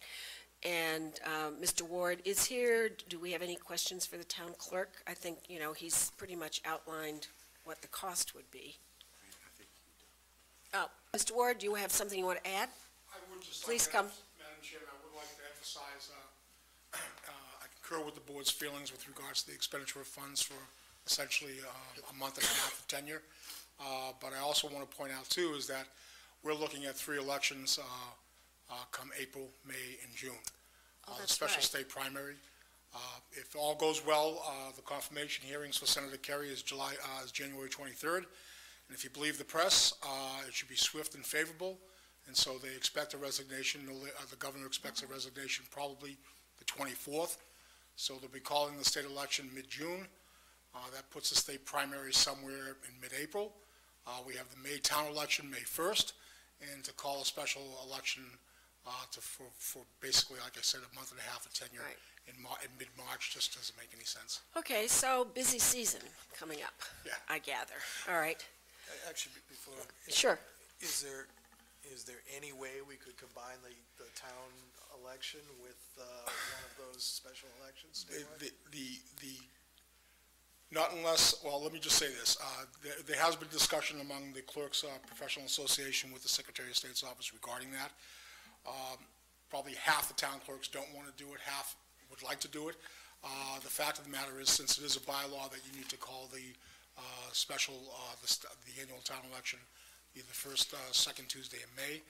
And Mr. Ward is here. Do we have any questions for the town clerk? I think, he's pretty much outlined what the cost would be. Oh, Mr. Ward, do you have something you want to add? I would just Please like to, come. Madam Chairman, I would like to emphasize, I concur with the board's feelings with regards to the expenditure of funds for essentially a month and a half of tenure. But I also want to point out, too, is that we're looking at 3 elections come April, May, and June. The special right. state primary. If all goes well, the confirmation hearings for Senator Kerry is January 23rd. And if you believe the press, it should be swift and favorable. And so they expect a resignation, the governor expects a resignation probably the 24th. So they'll be calling the state election mid-June. That puts the state primary somewhere in mid-April. We have the May town election May 1st, and to call a special election for basically, like I said, a month and a half of tenure Right. in mid-March just doesn't make any sense. Okay, so busy season coming up, Yeah. I gather. All right, Actually, before. sure. Is there any way we could combine the town election with one of those special elections? Not unless, well, let me just say this. There has been discussion among the Clerks Professional Association with the Secretary of State's office regarding that. Probably half the town clerks don't want to do it, half would like to do it. The fact of the matter is, since it is a bylaw that you need to call the the annual town election either first, second Tuesday in May,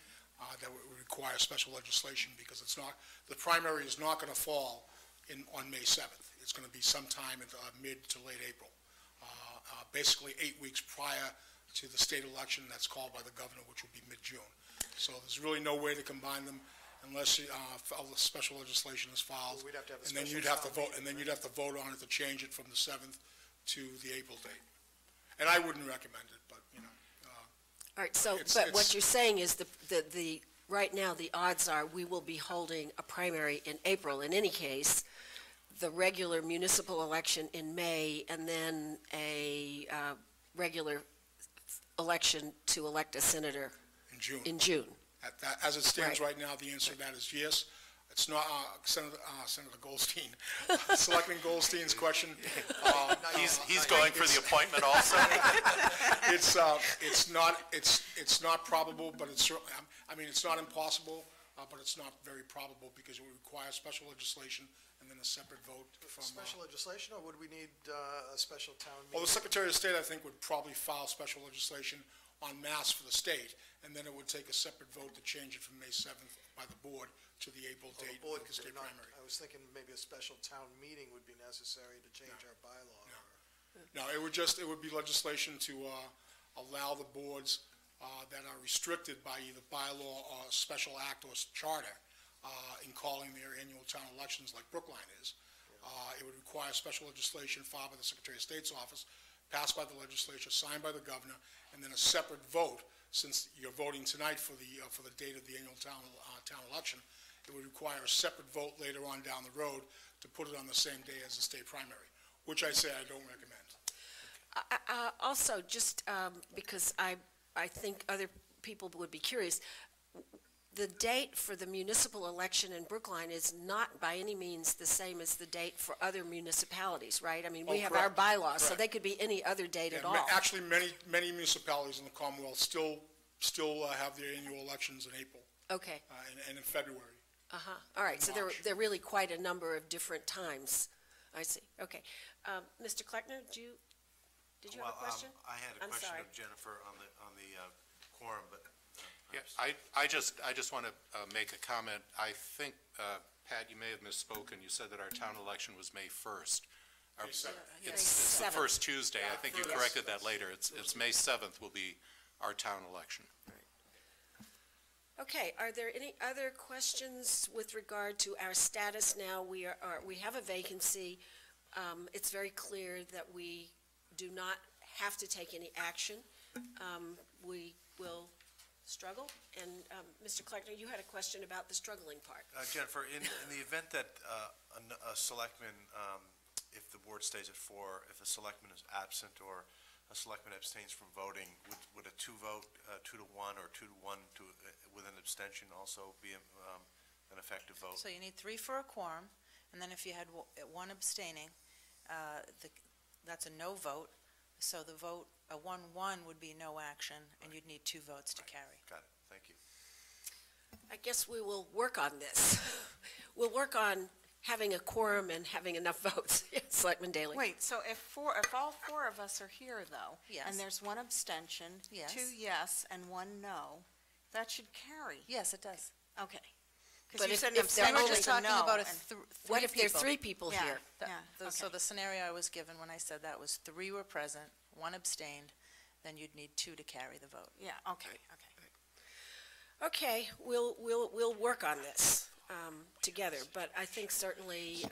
that would require special legislation, because it's not, the primary is not going to fall on May 7th. It's going to be sometime in mid to late April, basically 8 weeks prior to the state election that's called by the governor, which will be mid-June. So there's really no way to combine them unless special legislation is filed. We'd have to have a And then special you'd have to town vote, meeting, and then you'd have to vote on it to change it from the 7th to the April date. And I wouldn't recommend it, but, you know. All right, so, It's- but it's- what you're saying is the right now, the odds are we will be holding a primary in April in any case, the regular municipal election in May, and then a regular election to elect a senator In June. in June. As it stands Right. right now, the answer to that is yes. It's not, Senator Goldstein, Selectman Goldstein's question. He's going for the appointment also? It's not probable, but it's certainly, I mean, it's not impossible, but it's not very probable, because it would require special legislation and then a separate vote from. Special legislation, or would we need a special town meeting? Well, the Secretary of State, I think, would probably file special legislation en masse for the state, and then it would take a separate vote to change it from May 7th by the board to the April Well, the date board of the could state not- primary. I was thinking maybe a special town meeting would be necessary to change our bylaw. No, it would be legislation to allow the boards that are restricted by either bylaw or special act or charter in calling their annual town elections like Brookline is. It would require special legislation filed by the Secretary of State's office, passed by the legislature, signed by the governor, and then a separate vote, since you're voting tonight for the date of the annual town election. It would require a separate vote later on down the road to put it on the same day as the state primary, which I say I don't recommend. Also, just because I think other people would be curious, the date for the municipal election in Brookline is not by any means the same as the date for other municipalities, right? I mean, we Oh, have our correct, bylaws, so correct. they could be any other date at Yeah, all. Actually, many municipalities in the Commonwealth still have their annual elections in April Okay, and in February. all right, so there March. are really quite a number of different times. I see, okay. Mr. Kleckner, did you have a question? I had a I'm question sorry. of Jennifer on the quorum, but. Yeah, I just want to make a comment. I think, Pat, you may have misspoken. You said that our town election was May 1st. May 7th. It's the 7th. first Tuesday. I think you corrected that later. It's May 7th will be our town election. Okay, are there any other questions with regard to our status now? We have a vacancy. It's very clear that we do not have to take any action. We will struggle, and Mr. Kleckner, you had a question about the struggling part. Jennifer, in the event that a selectman, if the board stays at 4, if a selectman is absent or a selectman abstains from voting, would a 2-vote, 2-to-1 or 2-to-1 with an abstention also be an effective vote? So you need 3 for a quorum, and then if you had one abstaining, that's a no vote. So the vote, a 1-1 would be no action, and you'd need 2 votes to carry. Got it, thank you. I guess we will work on this. We'll work on having a quorum and having enough votes. Selectman Daley. Wait, so if all 4 of us are here, though, Yes. and there's 1 abstention, Yes. 2 yes, and 1 no, that should carry. Yes, it does. Okay. But Because you if- said an if there abstention are We're only just is a talking no, about and- What if there are 3 people? people Yeah. here? So okay. the scenario I was given when I said that was 3 were present, 1 abstained, then you'd need 2 to carry the vote. Yeah, okay, okay. Okay, we'll work on this together, but I think certainly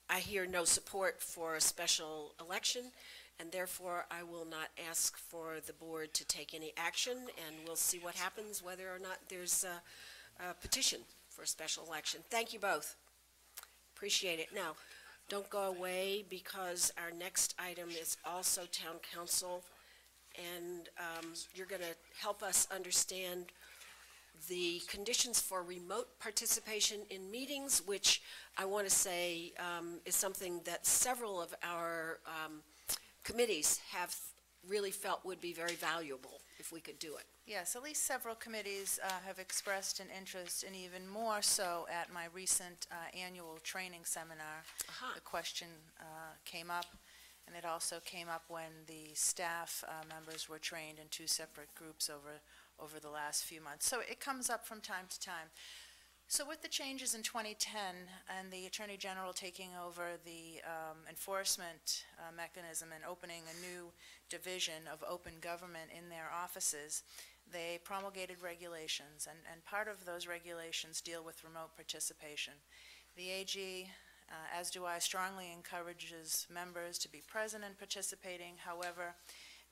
I hear no support for a special election, and therefore I will not ask for the board to take any action, and we'll see what happens, whether or not there's a petition for a special election. Thank you both. Appreciate it. Now, don't go away, because our next item is also town council, and you're going to help us understand the conditions for remote participation in meetings, which I want to say is something that several of our committees have really felt would be very valuable if we could do it. Yes, at least several committees have expressed an interest, and even more so at my recent annual training seminar. The question came up, and it also came up when the staff members were trained in 2 separate groups over over the last few months. So it comes up from time to time. So with the changes in 2010 and the Attorney General taking over the enforcement mechanism and opening a new division of open government in their offices, they promulgated regulations, and part of those regulations deal with remote participation. The AG, as do I, strongly encourages members to be present and participating. However,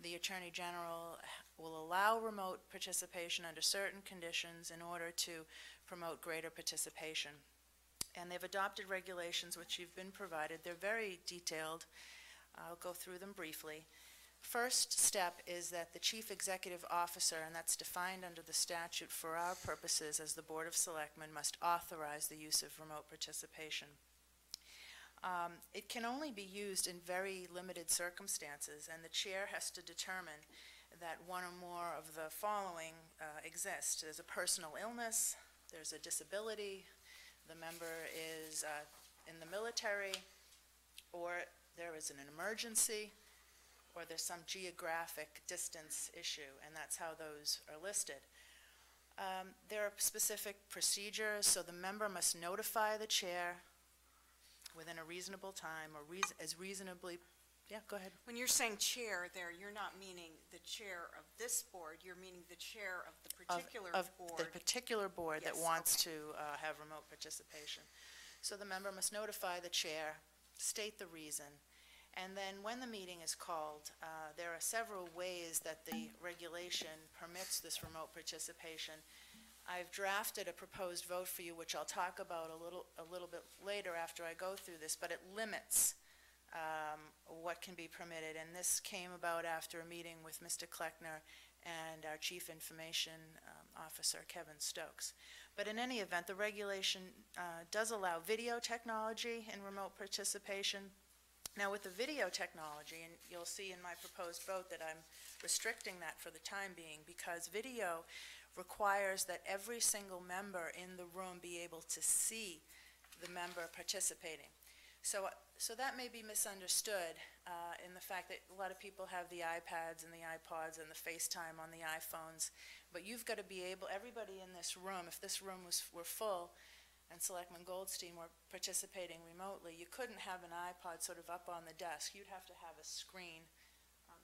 the Attorney General will allow remote participation under certain conditions in order to promote greater participation. And they've adopted regulations which you've been provided. They're very detailed. I'll go through them briefly. First step is that the Chief Executive Officer, and that's defined under the statute for our purposes as the Board of Selectmen, must authorize the use of remote participation. It can only be used in very limited circumstances, and the chair has to determine that one or more of the following exist. There's a personal illness, there's a disability, the member is in the military, or there is an emergency, or there's some geographic distance issue, and that's how those are listed. There are specific procedures, so the member must notify the chair within a reasonable time, or as reasonably, yeah, go ahead. When you're saying chair there, you're not meaning the chair of this board, you're meaning the chair of the particular Of board. the particular board that Yes, wants okay. to have remote participation. So the member must notify the chair, state the reason, and then when the meeting is called, there are several ways that the regulation permits this remote participation. I've drafted a proposed vote for you, which I'll talk about a little bit later after I go through this, but it limits what can be permitted, and this came about after a meeting with Mr. Kleckner and our Chief Information Officer, Kevin Stokes. But in any event, the regulation does allow video technology in remote participation. Now, with the video technology, and you'll see in my proposed vote that I'm restricting that for the time being, because video requires that every single member in the room be able to see the member participating. So that may be misunderstood in the fact that a lot of people have the iPads and the iPods and the FaceTime on the iPhones, but you've got to be able, everybody in this room, if this room were full and Selectman Goldstein were participating remotely, you couldn't have an iPod sort of up on the desk. You'd have to have a screen.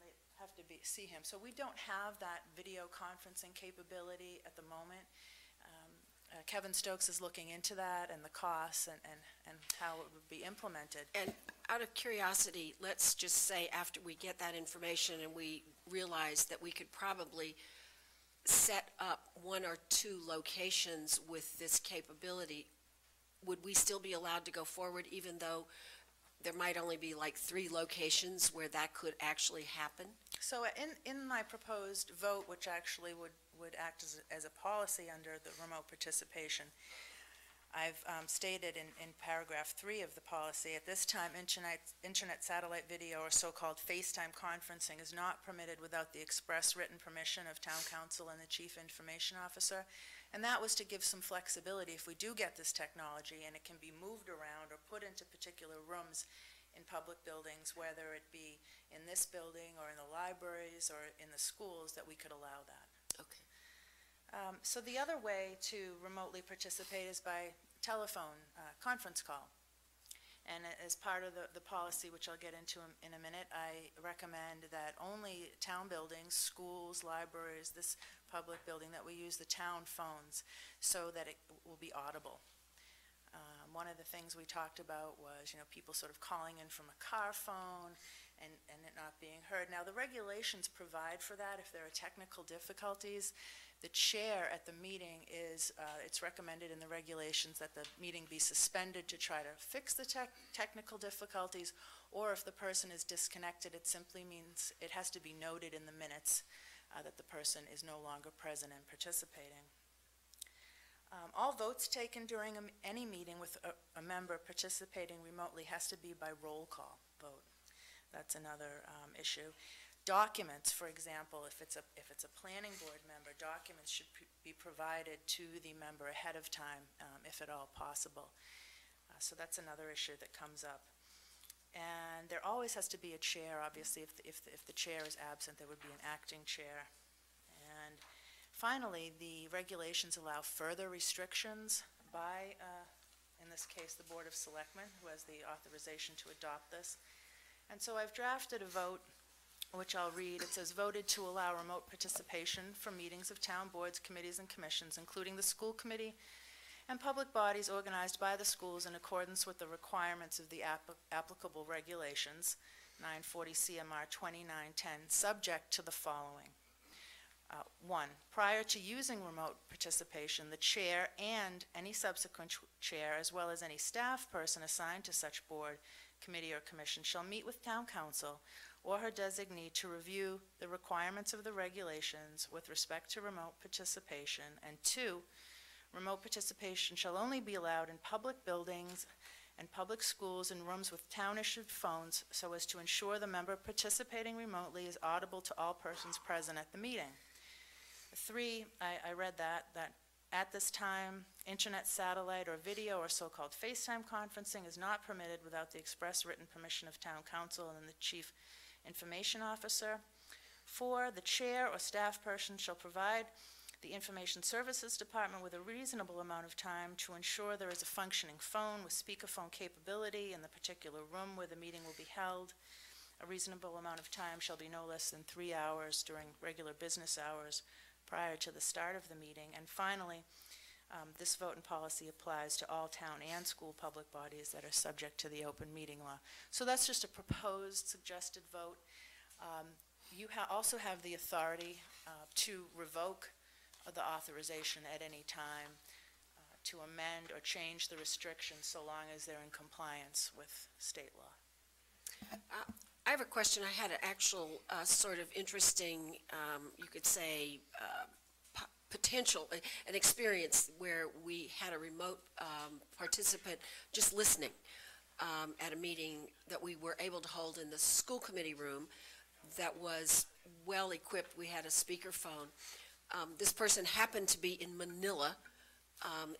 They'd have to see him. So we don't have that video conferencing capability at the moment. Kevin Stokes is looking into that and the costs and how it would be implemented. And out of curiosity, let's just say after we get that information and we realize that we could probably set up one or two locations with this capability, would we still be allowed to go forward even though there might only be like 3 locations where that could actually happen? So in my proposed vote, which actually would act as a policy under the remote participation, I've stated in paragraph 3 of the policy, at this time, internet satellite video or so-called FaceTime conferencing is not permitted without the express written permission of Town Council and the Chief Information Officer. And that was to give some flexibility if we do get this technology and it can be moved around or put into particular rooms in public buildings, whether it be in this building or in the libraries or in the schools, that we could allow that. Okay. So the other way to remotely participate is by telephone conference call. And as part of the policy, which I'll get into in a minute, I recommend that only town buildings, schools, libraries, this public building, that we use the town phones so that it will be audible. One of the things we talked about was, people sort of calling in from a car phone and it not being heard. Now, the regulations provide for that if there are technical difficulties. The chair at the meeting it's recommended in the regulations that the meeting be suspended to try to fix the technical difficulties, or if the person is disconnected, it simply means it has to be noted in the minutes that the person is no longer present and participating. All votes taken during any meeting with a member participating remotely has to be by roll call vote. That's another issue. Documents, for example, if it's a planning board member, documents should be provided to the member ahead of time, if at all possible. So that's another issue that comes up. And there always has to be a chair. Obviously, if the chair is absent, there would be an acting chair. And Finally, the regulations allow further restrictions by, in this case, the Board of Selectmen, who has the authorization to adopt this. And so I've drafted a vote, which I'll read. It says, voted to allow remote participation for meetings of town boards, committees, and commissions, including the school committee and public bodies organized by the schools in accordance with the requirements of the applicable regulations, 940 CMR 2910, subject to the following. 1, prior to using remote participation, the chair and any subsequent chair, as well as any staff person assigned to such board, committee, or commission, shall meet with town council or her designee to review the requirements of the regulations with respect to remote participation. And 2, remote participation shall only be allowed in public buildings and public schools and rooms with town-issued phones so as to ensure the member participating remotely is audible to all persons present at the meeting. 3, I read that at this time, internet, satellite, or video, or so-called FaceTime conferencing is not permitted without the express written permission of town council and the chief information officer. 4, the chair or staff person shall provide the information services department with a reasonable amount of time to ensure there is a functioning phone with speakerphone capability in the particular room where the meeting will be held. A reasonable amount of time shall be no less than 3 hours during regular business hours prior to the start of the meeting. And finally, this vote and policy applies to all town and school public bodies that are subject to the open meeting law. So that's just a proposed suggested vote. You also have the authority to revoke the authorization at any time, to amend or change the restrictions so long as they're in compliance with state law. I have a question. I had an actual sort of interesting, you could say, potential, an experience where we had a remote participant just listening at a meeting that we were able to hold in the school committee room that was well equipped. We had a speakerphone. This person happened to be in Manila,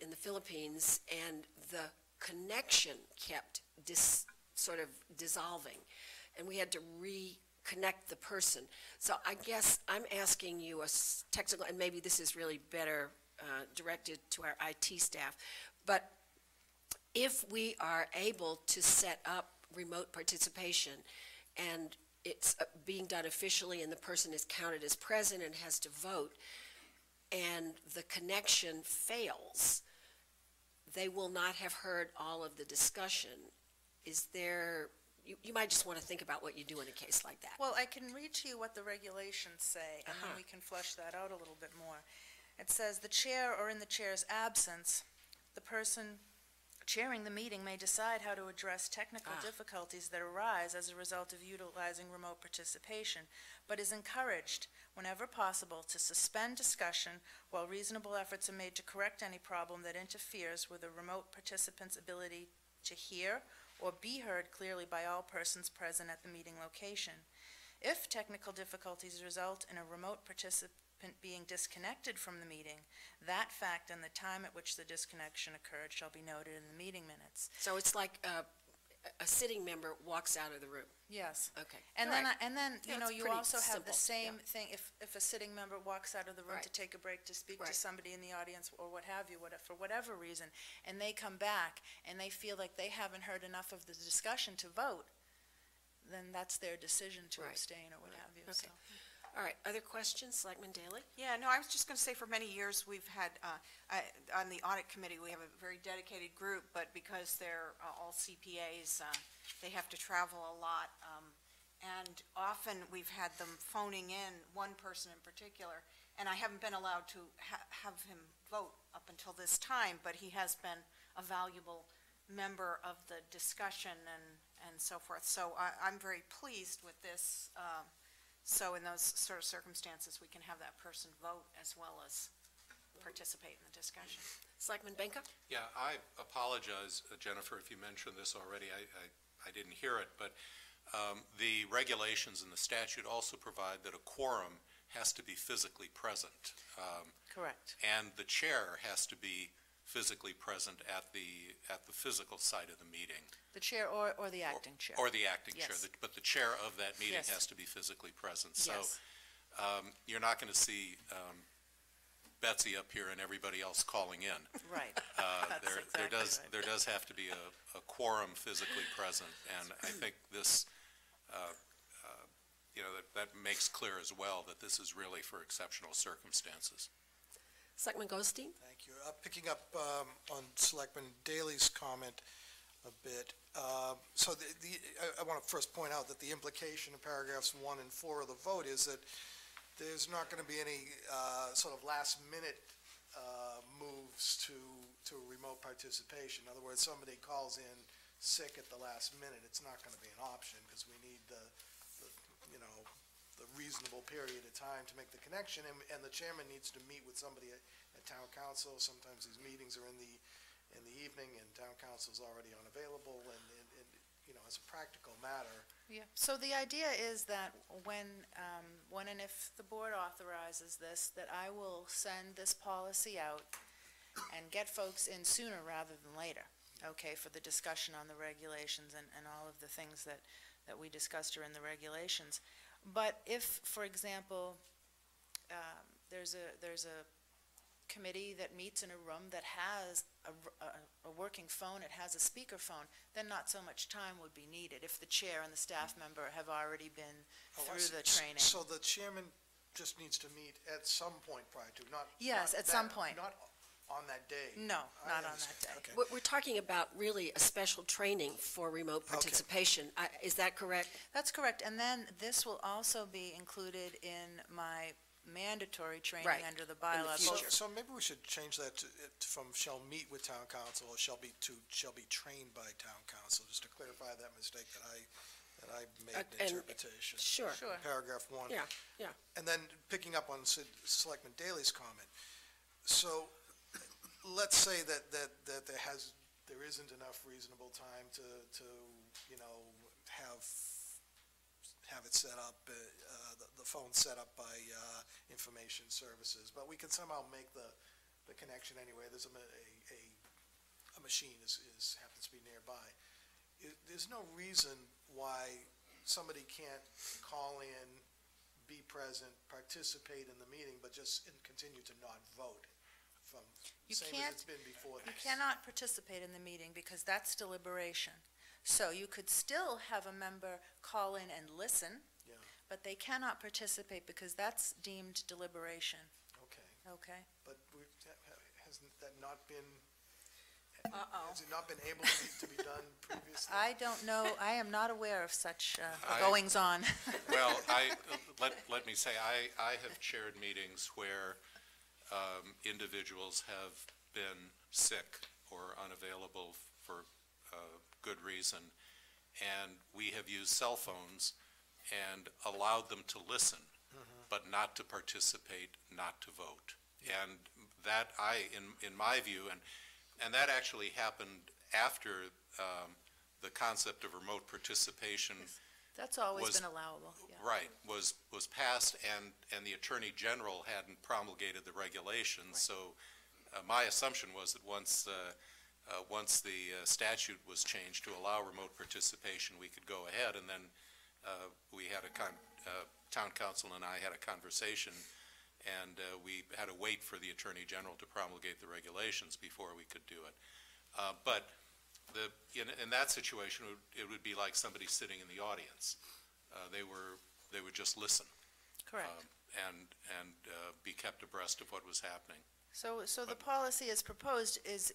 in the Philippines, and the connection kept sort of dissolving, and we had to reconnect the person. So I guess I'm asking you a technical, and maybe this is really better directed to our IT staff, but if we are able to set up remote participation and it's being done officially and the person is counted as present and has to vote, and the connection fails, they will not have heard all of the discussion. Is there, you might just want to think about what you do in a case like that. Well, I can read to you what the regulations say, and then we can flesh that out a little bit more. It says, the chair or in the chair's absence, the person chairing the meeting may decide how to address technical difficulties that arise as a result of utilizing remote participation, but is encouraged, whenever possible, to suspend discussion while reasonable efforts are made to correct any problem that interferes with a remote participant's ability to hear or be heard clearly by all persons present at the meeting location. If technical difficulties result in a remote participant being disconnected from the meeting, that fact and the time at which the disconnection occurred shall be noted in the meeting minutes. So it's like a sitting member walks out of the room. Yes. Okay. And All then, right. you Yeah, know, it's you pretty also have the simple. same thing if a sitting member walks out of the room Right. to take a break to speak to Right. somebody in the audience or what have you, for whatever reason, and they come back and they feel like they haven't heard enough of the discussion to vote, then that's their decision to Right. abstain or what have you. Okay. So. All right, other questions, Selectman Daley? Yeah, no, I was just going to say, for many years, we've had, on the audit committee, we have a very dedicated group, but because they're all CPAs, they have to travel a lot, and often we've had them phoning in, one person in particular, and I haven't been allowed to have him vote up until this time, but he has been a valuable member of the discussion and so forth. So I'm very pleased with this. So in those sort of circumstances, we can have that person vote as well as participate in the discussion. Selectman Benka? Yeah, I apologize, Jennifer, if you mentioned this already. I didn't hear it, but the regulations and the statute also provide that a quorum has to be physically present. Correct. And the chair has to be physically present at the physical site of the meeting. The chair or the acting chair. Or the acting chair, Yes. but the chair of that meeting Yes. has to be physically present. Yes. So you're not going to see Betsy up here and everybody else calling in. Right. That's There exactly does, right. there does have to be a quorum physically present, and I think this, that makes clear as well that this is really for exceptional circumstances. Selectman Goldstein? Thank you. Picking up on Selectman Daley's comment a bit, so I want to first point out that the implication of paragraphs 1 and 4 of the vote is that there's not going to be any sort of last-minute moves to remote participation. In other words, somebody calls in sick at the last minute, it's not going to be an option because we need the reasonable period of time to make the connection, and the chairman needs to meet with somebody at town council. Sometimes these meetings are in the evening, and town council's already unavailable, and as a practical matter. Yeah, so the idea is that when and if the board authorizes this, that I will send this policy out and get folks in sooner rather than later, okay, for the discussion on the regulations and all of the things that we discussed are in the regulations. But if, for example, there's a committee that meets in a room that has a working phone, it has a speakerphone, then not so much time would be needed if the chair and the staff member have already been through the training. So the chairman just needs to meet at some point prior to, not... Yes, at some point. Not on that day. No, I not on understand. that day. Okay. We're talking about really a special training for remote participation. Is that correct? That's correct, and then this will also be included in my mandatory training Right, under the in the bylaws. future. So maybe we should change that from shall meet with town council or shall be trained by town council, just to clarify that mistake that I made in And- interpretation. Sure. Sure. Paragraph 1. Yeah. And then picking up on Selectman Daley's comment, so let's say that there isn't enough reasonable time to have it set up, the phone set up by information services, but we can somehow make the connection anyway. There's a machine happens to be nearby. There's no reason why somebody can't call in, be present, participate in the meeting, but just continue to not vote from You same can't- as it's been before You this. cannot participate in the meeting because that's deliberation. So you could still have a member call in and listen, Yeah. but they cannot participate because that's deemed deliberation, Okay, okay? but hasn't that not been, has it not been able to be done previously? I don't know, I am not aware of such I- goings-on. Well, let me say, I have chaired meetings where individuals have been sick or unavailable for good reason, and we have used cell phones and allowed them to listen, but not to participate, not to vote. And that in my view, and that actually happened after the concept of remote participation That's always was- been allowable, yeah. Right, was passed, and the Attorney General hadn't promulgated the regulations, so my assumption was that once the statute was changed to allow remote participation, we could go ahead, and then we had town council and I had a conversation, and we had to wait for the Attorney General to promulgate the regulations before we could do it. But in that situation, it would be like somebody sitting in the audience. They would just listen. Correct. And be kept abreast of what was happening. So the policy as proposed is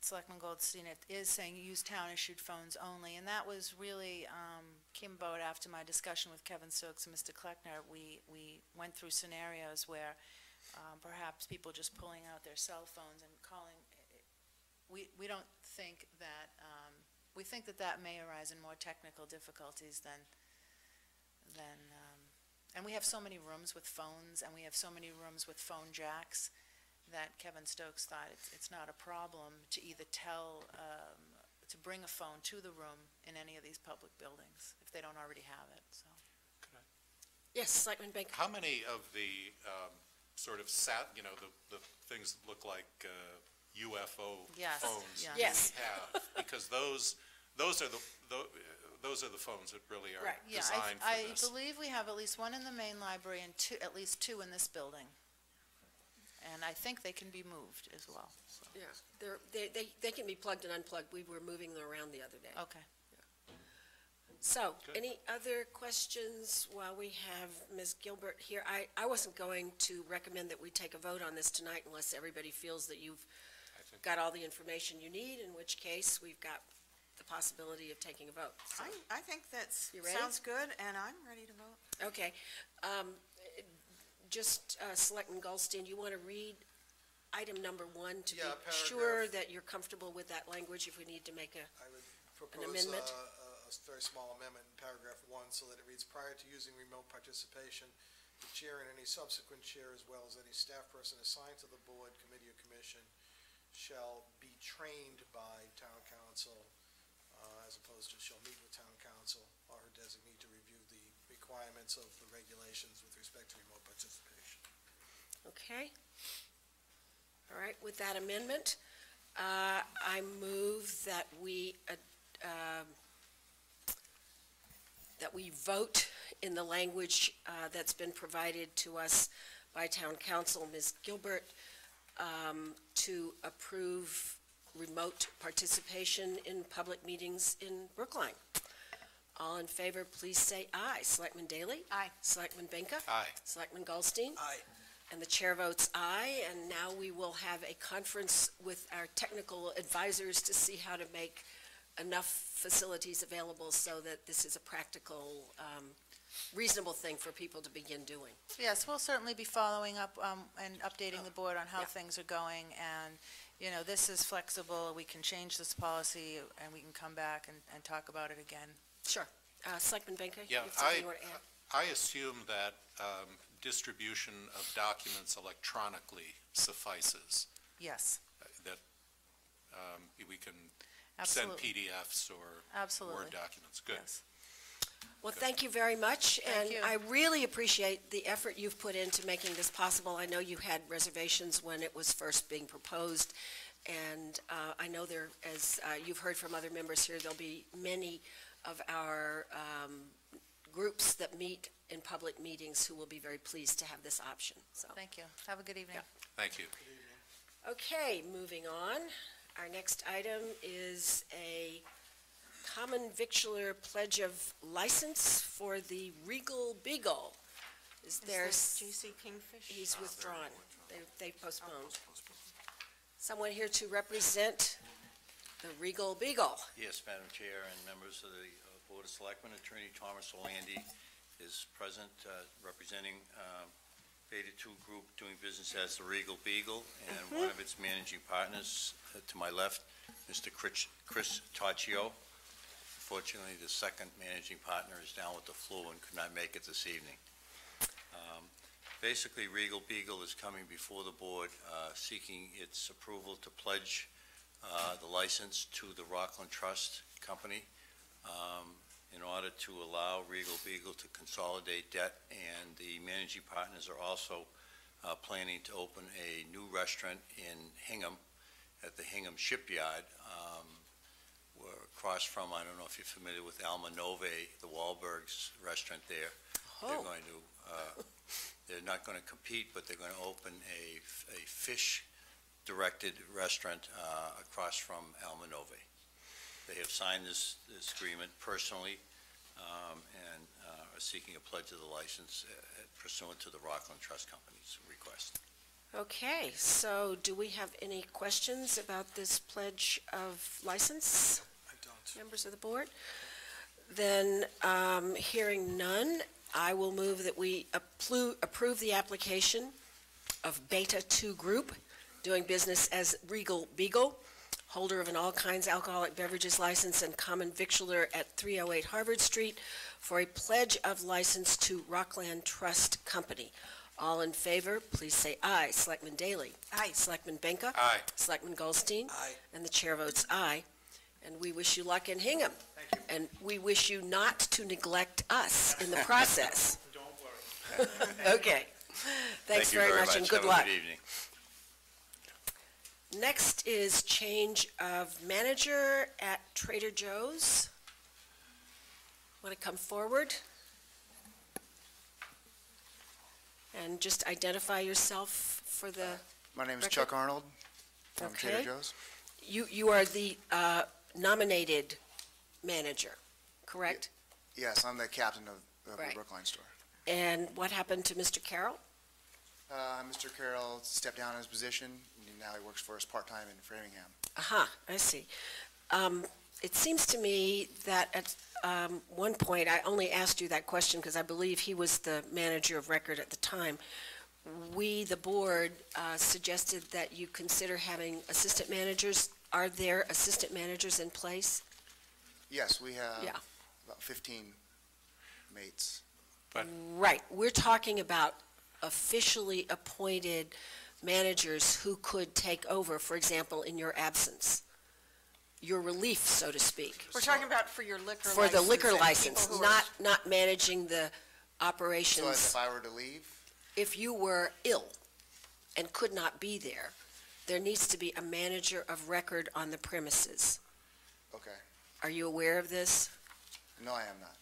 Selectman Goldstein, it is saying use town-issued phones only, and that was really, came about after my discussion with Kevin Stokes and Mr. Kleckner. We went through scenarios where perhaps people just pulling out their cell phones and calling. We don't think that, we think that may arise in more technical difficulties than and we have so many rooms with phones, and we have so many rooms with phone jacks, that Kevin Stokes thought it's not a problem to either to bring a phone to the room in any of these public buildings, if they don't already have it, so. Yes, Selectman Baker. How many of the sort of the things that look like UFO Yes, phones yeah. do Yes. we have? Because those are the phones that really are Right. Yeah, designed for I this. believe we have at least one in the main library and at least two in this building. And I think they can be moved as well, so. Yeah, they can be plugged and unplugged. We were moving them around the other day. Okay. So, any other questions while we have Ms. Gilbert here? I wasn't going to recommend that we take a vote on this tonight unless everybody feels that you've got all the information you need, in which case we've got the possibility of taking a vote. So, I think that's, You ready? sounds good, and I'm ready to vote. okay. Just, Selectman Goldstein, you want to read item number 1 to be Yeah, sure paragraph. that you're comfortable with that language if we need to make I would propose amendment? a very small amendment in paragraph 1 so that it reads, prior to using remote participation, the chair and any subsequent chair, as well as any staff person assigned to the board, committee, or commission, shall be trained by town council, as opposed to shall meet with town council or her designee to review the requirements of the regulations with respect to remote participation. Okay. All right, with that amendment, I move that we vote in the language that's been provided to us by Town Council, Ms. Gilbert, to approve remote participation in public meetings in Brookline. All in favor, please say aye. Selectman Daley? Aye. Selectman Benka? Aye. Selectman Goldstein? Aye. And the chair votes aye, and now we will have a conference with our technical advisors to see how to make enough facilities available so that this is a practical, reasonable thing for people to begin doing. Yes, we'll certainly be following up and updating the board on how Yeah. things are going, and, you know, this is flexible, we can change this policy, and we can come back and talk about it again. Sure. Selectman Benka? you Yeah, have something you want to add? I assume that distribution of documents electronically suffices, Yes, that we can send absolutely. PDFs or Absolutely. Word documents. Good. Yes. Well, thank you very much. Thank you. And I really appreciate the effort you've put into making this possible. I know you had reservations when it was first being proposed, and I know there, as you've heard from other members here, there'll be many of our groups that meet in public meetings who will be very pleased to have this option, so. Thank you. Have a good evening. Thank you. Okay, moving on. Our next item is a common victular pledge of license for the Regal Beagle. Is there, J.C. Kingfish? he's withdrawn. They postponed. Someone here to represent the Regal Beagle. Yes, Madam Chair and members of the Board of Selectmen, Attorney Thomas Orlandi is present, representing Beta 2 Group doing business as the Regal Beagle, and one of its managing partners, to my left, Mr. Chris Taccio. Unfortunately, the second managing partner is down with the flu and could not make it this evening. Basically, Regal Beagle is coming before the board seeking its approval to pledge the license to the Rockland Trust Company in order to allow Regal Beagle to consolidate debt, and the managing partners are also planning to open a new restaurant in Hingham, at the Hingham Shipyard. We're across from, I don't know if you're familiar with Alma Nove, the Wahlberg's restaurant there. They're going to, they're not going to compete, but they're going to open a fish-directed restaurant across from Alma Nove. They have signed this agreement personally and are seeking a pledge of the license pursuant to the Rockland Trust Company's request. Okay, so do we have any questions about this pledge of license? I don't. Members of the board? Then, hearing none, I will move that we approve the application of Beta 2 Group, doing business as Regal Beagle, holder of an all kinds alcoholic beverages license and common victualler at 308 Harvard Street, for a pledge of license to Rockland Trust Company. All in favor, please say aye. Selectman Daley? Aye. Selectman Benka? Aye. Selectman Goldstein? Aye. And the chair votes aye. And we wish you luck in Hingham. Thank you. And we wish you not to neglect us in the process. Don't worry. Okay. Thanks Thank you very much and good luck. Have a good evening. Next is change of manager at Trader Joe's. Want to come forward? And just identify yourself for the, My name is Record? Chuck Arnold from Trader Okay. Joe's. you are the nominated manager, correct? Yes, I'm the captain of Right. the Brookline store. And what happened to Mr. Carroll? Mr. Carroll stepped down in his position, and now he works for us part-time in Framingham. Aha, I see. It seems to me that at one point, I only asked you that question because I believe he was the manager of record at the time. We, the board, suggested that you consider having assistant managers. Are there assistant managers in place? Yes, we have Yeah. about 15 mates. Right. We're talking about officially appointed managers who could take over, for example, in your absence. Your relief, so to speak. We're talking about for your liquor license. For the liquor and license, people who are- not managing the operations. So if I were to leave, If you were ill and could not be there, there needs to be a manager of record on the premises. okay. Are you aware of this? No, I am not.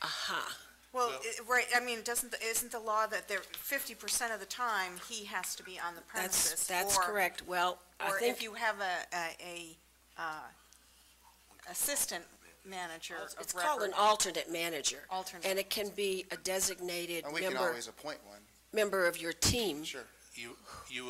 Aha. Well, right, I mean, isn't the law that 50% of the time, he has to be on the premises? That's or- correct. Well, I Or think if you have a assistant manager of record. it's called an alternate manager. Alternate. And it can be a designated And we can member always appoint one. of your team. Sure. You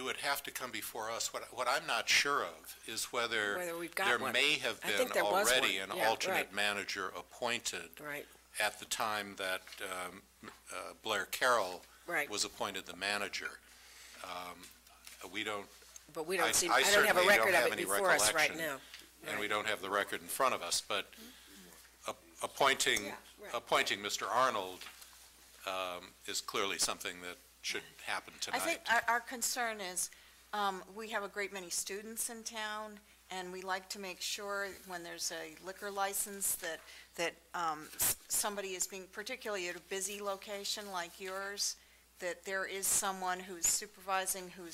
would have to come before us. What I'm not sure of is whether Whether we've got there one. may have I been think there was already one. an Yeah, alternate right. manager appointed Right, at the time that Blair Carroll right. was appointed the manager. We don't, But we don't I see, I don't have a certainly record don't of have it any before us right recollection. now. and we Right. don't have the record in front of us, but appointing Yeah, right. appointing Mr. Arnold is clearly something that should happen I tonight. think our concern is, we have a great many students in town, and we like to make sure when there's a liquor license that somebody is being, particularly at a busy location like yours, that there is someone who's supervising, who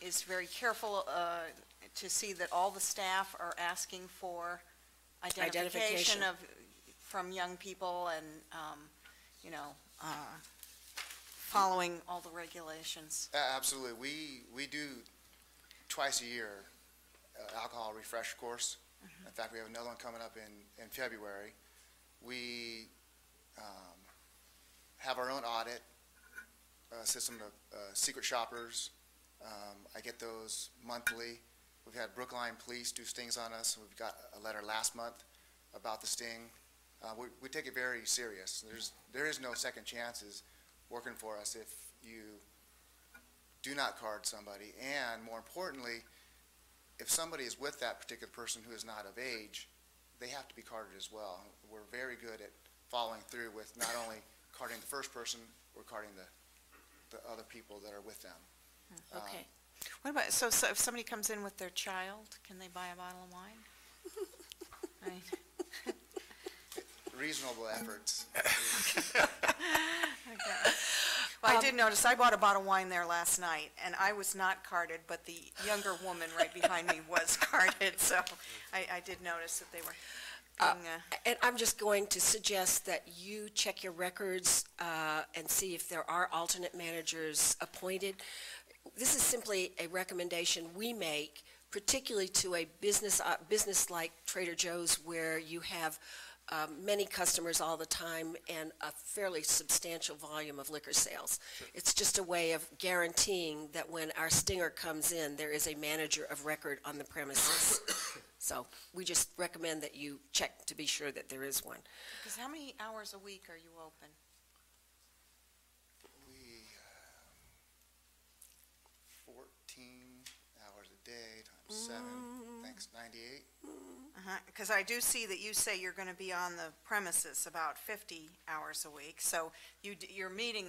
is very careful to see that all the staff are asking for identification from young people and, following all the regulations. Absolutely. We do twice a year alcohol refresh course. In fact, we have another one coming up in February. We have our own audit system of secret shoppers. I get those monthly. We've had Brookline Police do stings on us. We've got a letter last month about the sting. We take it very serious. There is no second chances working for us if you do not card somebody. And more importantly, if somebody is with that particular person who is not of age, they have to be carded as well. We're very good at following through with not only carding the first person, we're carding the other people that are with them. Okay. What about, so if somebody comes in with their child, can they buy a bottle of wine? I mean, Reasonable efforts. Well, I did notice, I bought a bottle of wine there last night, and I was not carded, but the younger woman right behind me was carded, so I did notice that they were being, And I'm just going to suggest that you check your records and see if there are alternate managers appointed. This is simply a recommendation we make, particularly to a business like Trader Joe's, where you have many customers all the time and a fairly substantial volume of liquor sales. It's just a way of guaranteeing that when our stinger comes in, there is a manager of record on the premises. So we just recommend that you check to be sure that there is one. because how many hours a week are you open? We, 14 hours a day times 7, thanks, 98. Because I do see that you say you're going to be on the premises about 50 hours a week, so you're meeting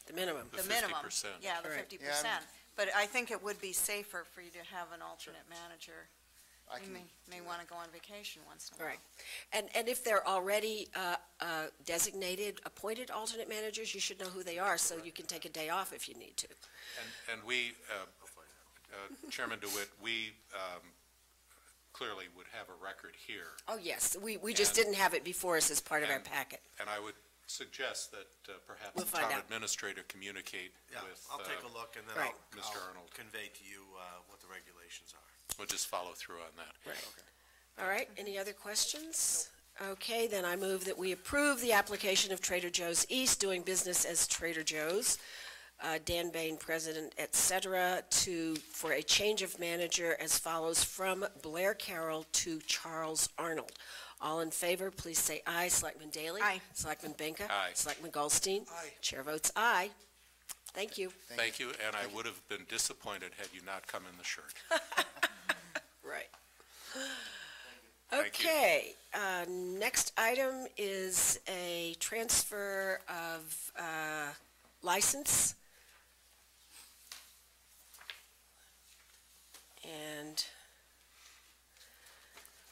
The minimum. the minimum. 50%. Yeah, the Right. 50%. Yeah, But I think it would be safer for you to have an alternate manager. I You can may do want to go on vacation once in a All while. right. And if they're already designated, appointed alternate managers, you should know who they are, so you can take a day off if you need to. And we, Chairman DeWitt, we clearly would have a record here. Oh, yes, we just And- didn't have it before us as part of our and- packet. And I would suggest that perhaps We'll the find town out. administrator communicate Yeah, with I'll take a look, and then Right. Mr. I'll Arnold. convey to you what the regulations are. We'll just follow through on that. All right, any other questions? Okay, then I move that we approve the application of Trader Joe's East, doing business as Trader Joe's, Dan Bain, president, et cetera, for a change of manager as follows: from Blair Carroll to Charles Arnold. All in favor, please say aye. Selectman Daley? Aye. Selectman Benka? Aye. Selectman Goldstein? Aye. Chair votes aye. Thank you. Thank you, and I would have been disappointed had you not come in the shirt. Right. Thank you. Okay, next item is a transfer of license. And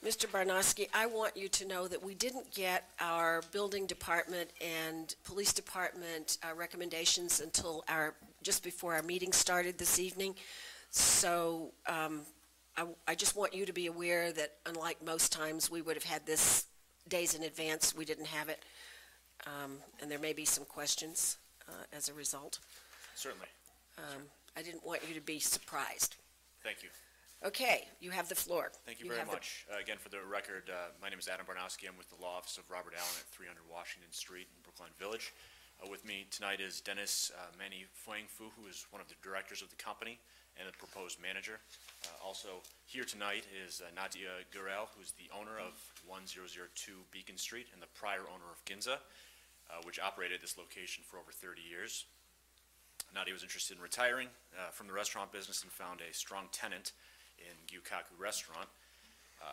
Mr. Barnoski, I want you to know that we didn't get our building department and police department recommendations until just before our meeting started this evening. So I just want you to be aware that unlike most times, we would have had this days in advance. We didn't have it. And there may be some questions as a result. Certainly. I didn't want you to be surprised. Thank you. Okay, you have the floor. Thank you very much. Again, for the record, my name is Adam Barnowski. I'm with the Law Office of Robert Allen at 300 Washington Street in Brookline Village. With me tonight is Dennis Manny Fuangfu, who is one of the directors of the company and the proposed manager. Also here tonight is Nadia Gurel, who's the owner of 1002 Beacon Street and the prior owner of Ginza, which operated this location for over 30 years. Nadia was interested in retiring from the restaurant business and found a strong tenant in Gyukaku Restaurant,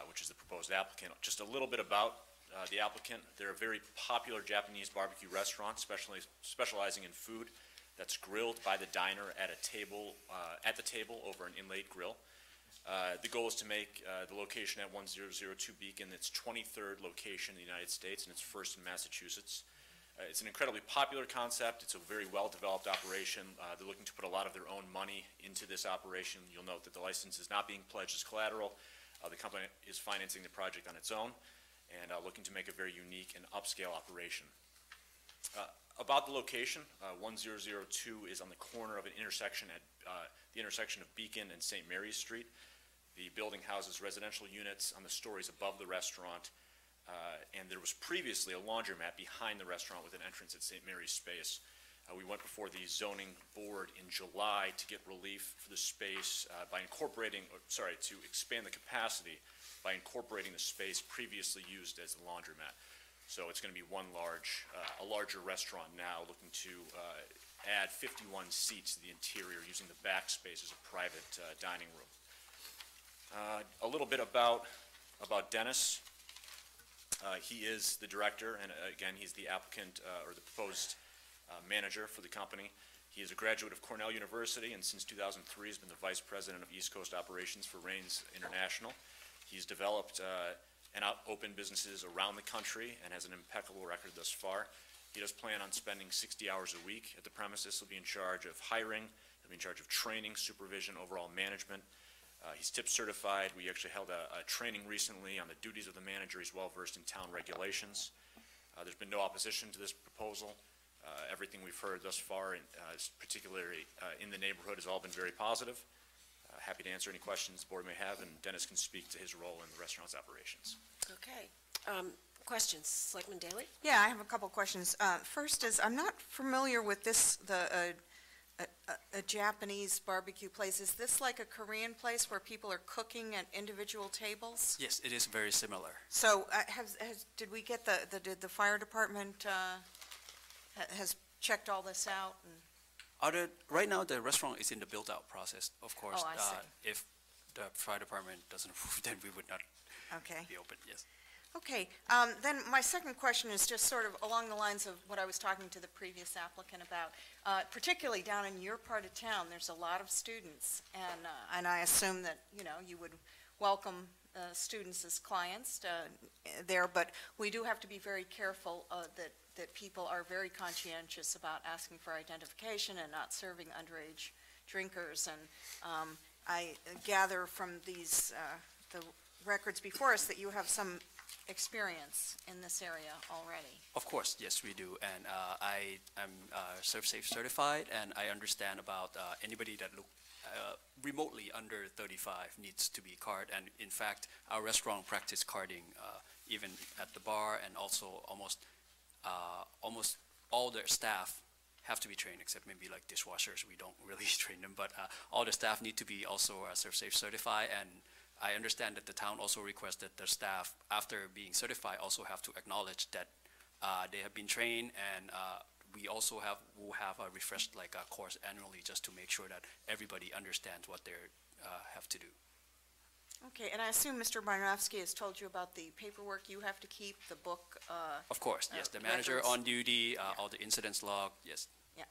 which is the proposed applicant. Just a little bit about the applicant. They're a very popular Japanese barbecue restaurant specializing in food that's grilled by the diner at the table over an inlaid grill. The goal is to make the location at 1002 Beacon its 23rd location in the United States and its first in Massachusetts. It's an incredibly popular concept. It's a very well-developed operation. They're looking to put a lot of their own money into this operation. You'll note that the license is not being pledged as collateral. The company is financing the project on its own and looking to make a very unique and upscale operation. About the location, 1002 is on the corner of an intersection at the intersection of Beacon and St. Mary's Street. The building houses residential units on the stories above the restaurant. And there was previously a laundromat behind the restaurant with an entrance at St. Mary's space. We went before the zoning board in July to get relief for the space by to expand the capacity by incorporating the space previously used as the laundromat. So it's going to be a larger restaurant now, looking to add 51 seats to the interior using the back space as a private dining room. A little bit about Dennis. He is the director, and again, he's the applicant or the proposed manager for the company. He is a graduate of Cornell University, and since 2003 has been the vice president of East Coast operations for Reigns International. He's developed and opened businesses around the country and has an impeccable record thus far. He does plan on spending 60 hours a week at the premises. He'll be in charge of hiring, he'll be in charge of training, supervision, overall management. He's tip certified. We actually held a training recently on the duties of the manager. He's well versed in town regulations. There's been no opposition to this proposal. Everything we've heard thus far, particularly in the neighborhood, has all been very positive. Happy to answer any questions the board may have, and Dennis can speak to his role in the restaurant's operations. Okay. Questions? Selectman Daley? Yeah, I have a couple questions. First is, I'm not familiar with this, a Japanese barbecue place. Is this like a Korean place where people are cooking at individual tables? Yes, it is very similar. So, did we get did the fire department, has checked all this out? Right now, the restaurant is in the build-out process, of course. Oh, I see. If the fire department doesn't approve, then we would not Okay. be open, yes. Okay, then my second question is just sort of along the lines of what I was talking to the previous applicant about. Particularly down in your part of town, there's a lot of students, and I assume that, you would welcome students as clients there, but we do have to be very careful that people are very conscientious about asking for identification and not serving underage drinkers. And I gather from the records before us that you have some experience in this area already. Of course, yes, we do. And I am ServSafe certified, and I understand about anybody that look remotely under 35 needs to be carded. And in fact, our restaurant practice carding even at the bar, and also almost all their staff have to be trained, except maybe like dishwashers. We don't really train them, but all the staff need to be also ServSafe certified. And I understand that the town also requests that their staff, after being certified, also have to acknowledge that they have been trained, and we also will have a refreshed like a course annually, just to make sure that everybody understands what they have to do. Okay, and I assume Mr. Barnowski has told you about the paperwork you have to keep, the book. Of course, yes. The manager records. on duty, all the incidents log, yes. Yeah.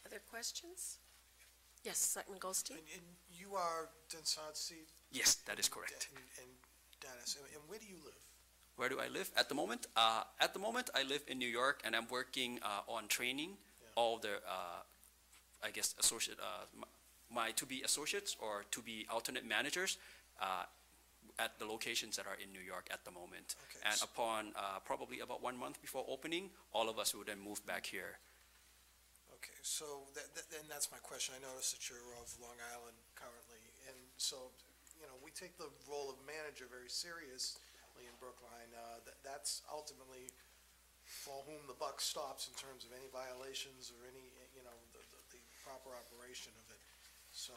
Other questions? Yes, Selectman Goldstein? And you are Densad seat? Yes, that is correct. And Dennis, and where do you live? Where do I live at the moment? At the moment, I live in New York, and I'm working on training all the, I guess, associate, my to-be associates or to-be alternate managers at the locations that are in New York at the moment. Okay, And so- upon probably about 1 month before opening, all of us will then move back here. Okay, so and that's my question. I noticed that you're of Long Island currently, and so, you know, we take the role of manager very seriously in Brookline. That's ultimately for whom the buck stops in terms of any violations or any, you know, the proper operation of it. So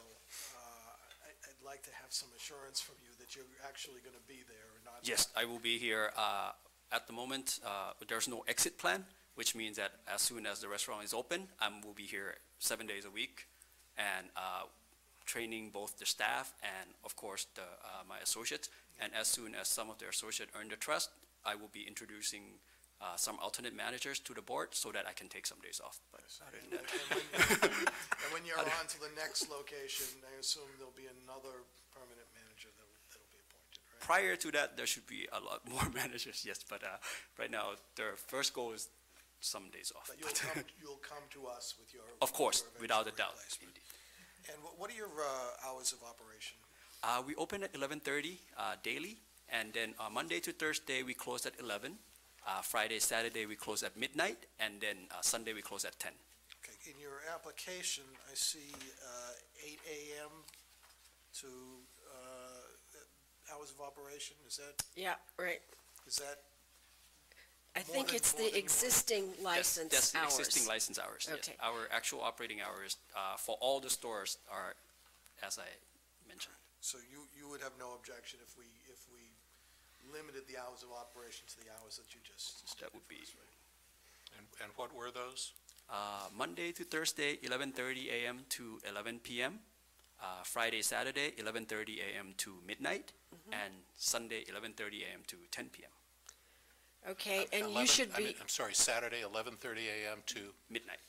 I'd like to have some assurance from you that you're actually going to be there or not. Yes, I will be here. At the moment, there's no exit plan, which means that as soon as the restaurant is open, I will be here 7 days a week, and training both the staff and, of course, my associates. And as soon as some of their associates earn the trust, I will be introducing some alternate managers to the board so that I can take some days off. But other than that, And when you're on to the next location, I assume there'll be another permanent manager that'll be appointed, right? prior to that, there should be a lot more managers, yes. But right now, their first goal is some days off. But you'll come to us with your. Of course, your without a eventual doubt. replacement. And what are your hours of operation? We open at 11:30 daily, and then Monday to Thursday, we close at 11. Friday, Saturday, we close at midnight, and then Sunday, we close at 10. Okay, in your application, I see 8 a.m. to hours of operation, is that, Yeah, right. is that? I think it's the existing license That's the hours. existing license hours, yes. Okay. Our actual operating hours for all the stores are, as I mentioned. So you would have no objection if we limited the hours of operation to the hours that you just stated? That would be- for us, right? And what were those? Monday to Thursday, 11:30 a.m. to 11 p.m. Friday, Saturday, 11:30 a.m. to midnight, and Sunday, 11:30 a.m. to 10 p.m. Okay, and you should be, I'm sorry, Saturday, 11:30 a.m. to Midnight.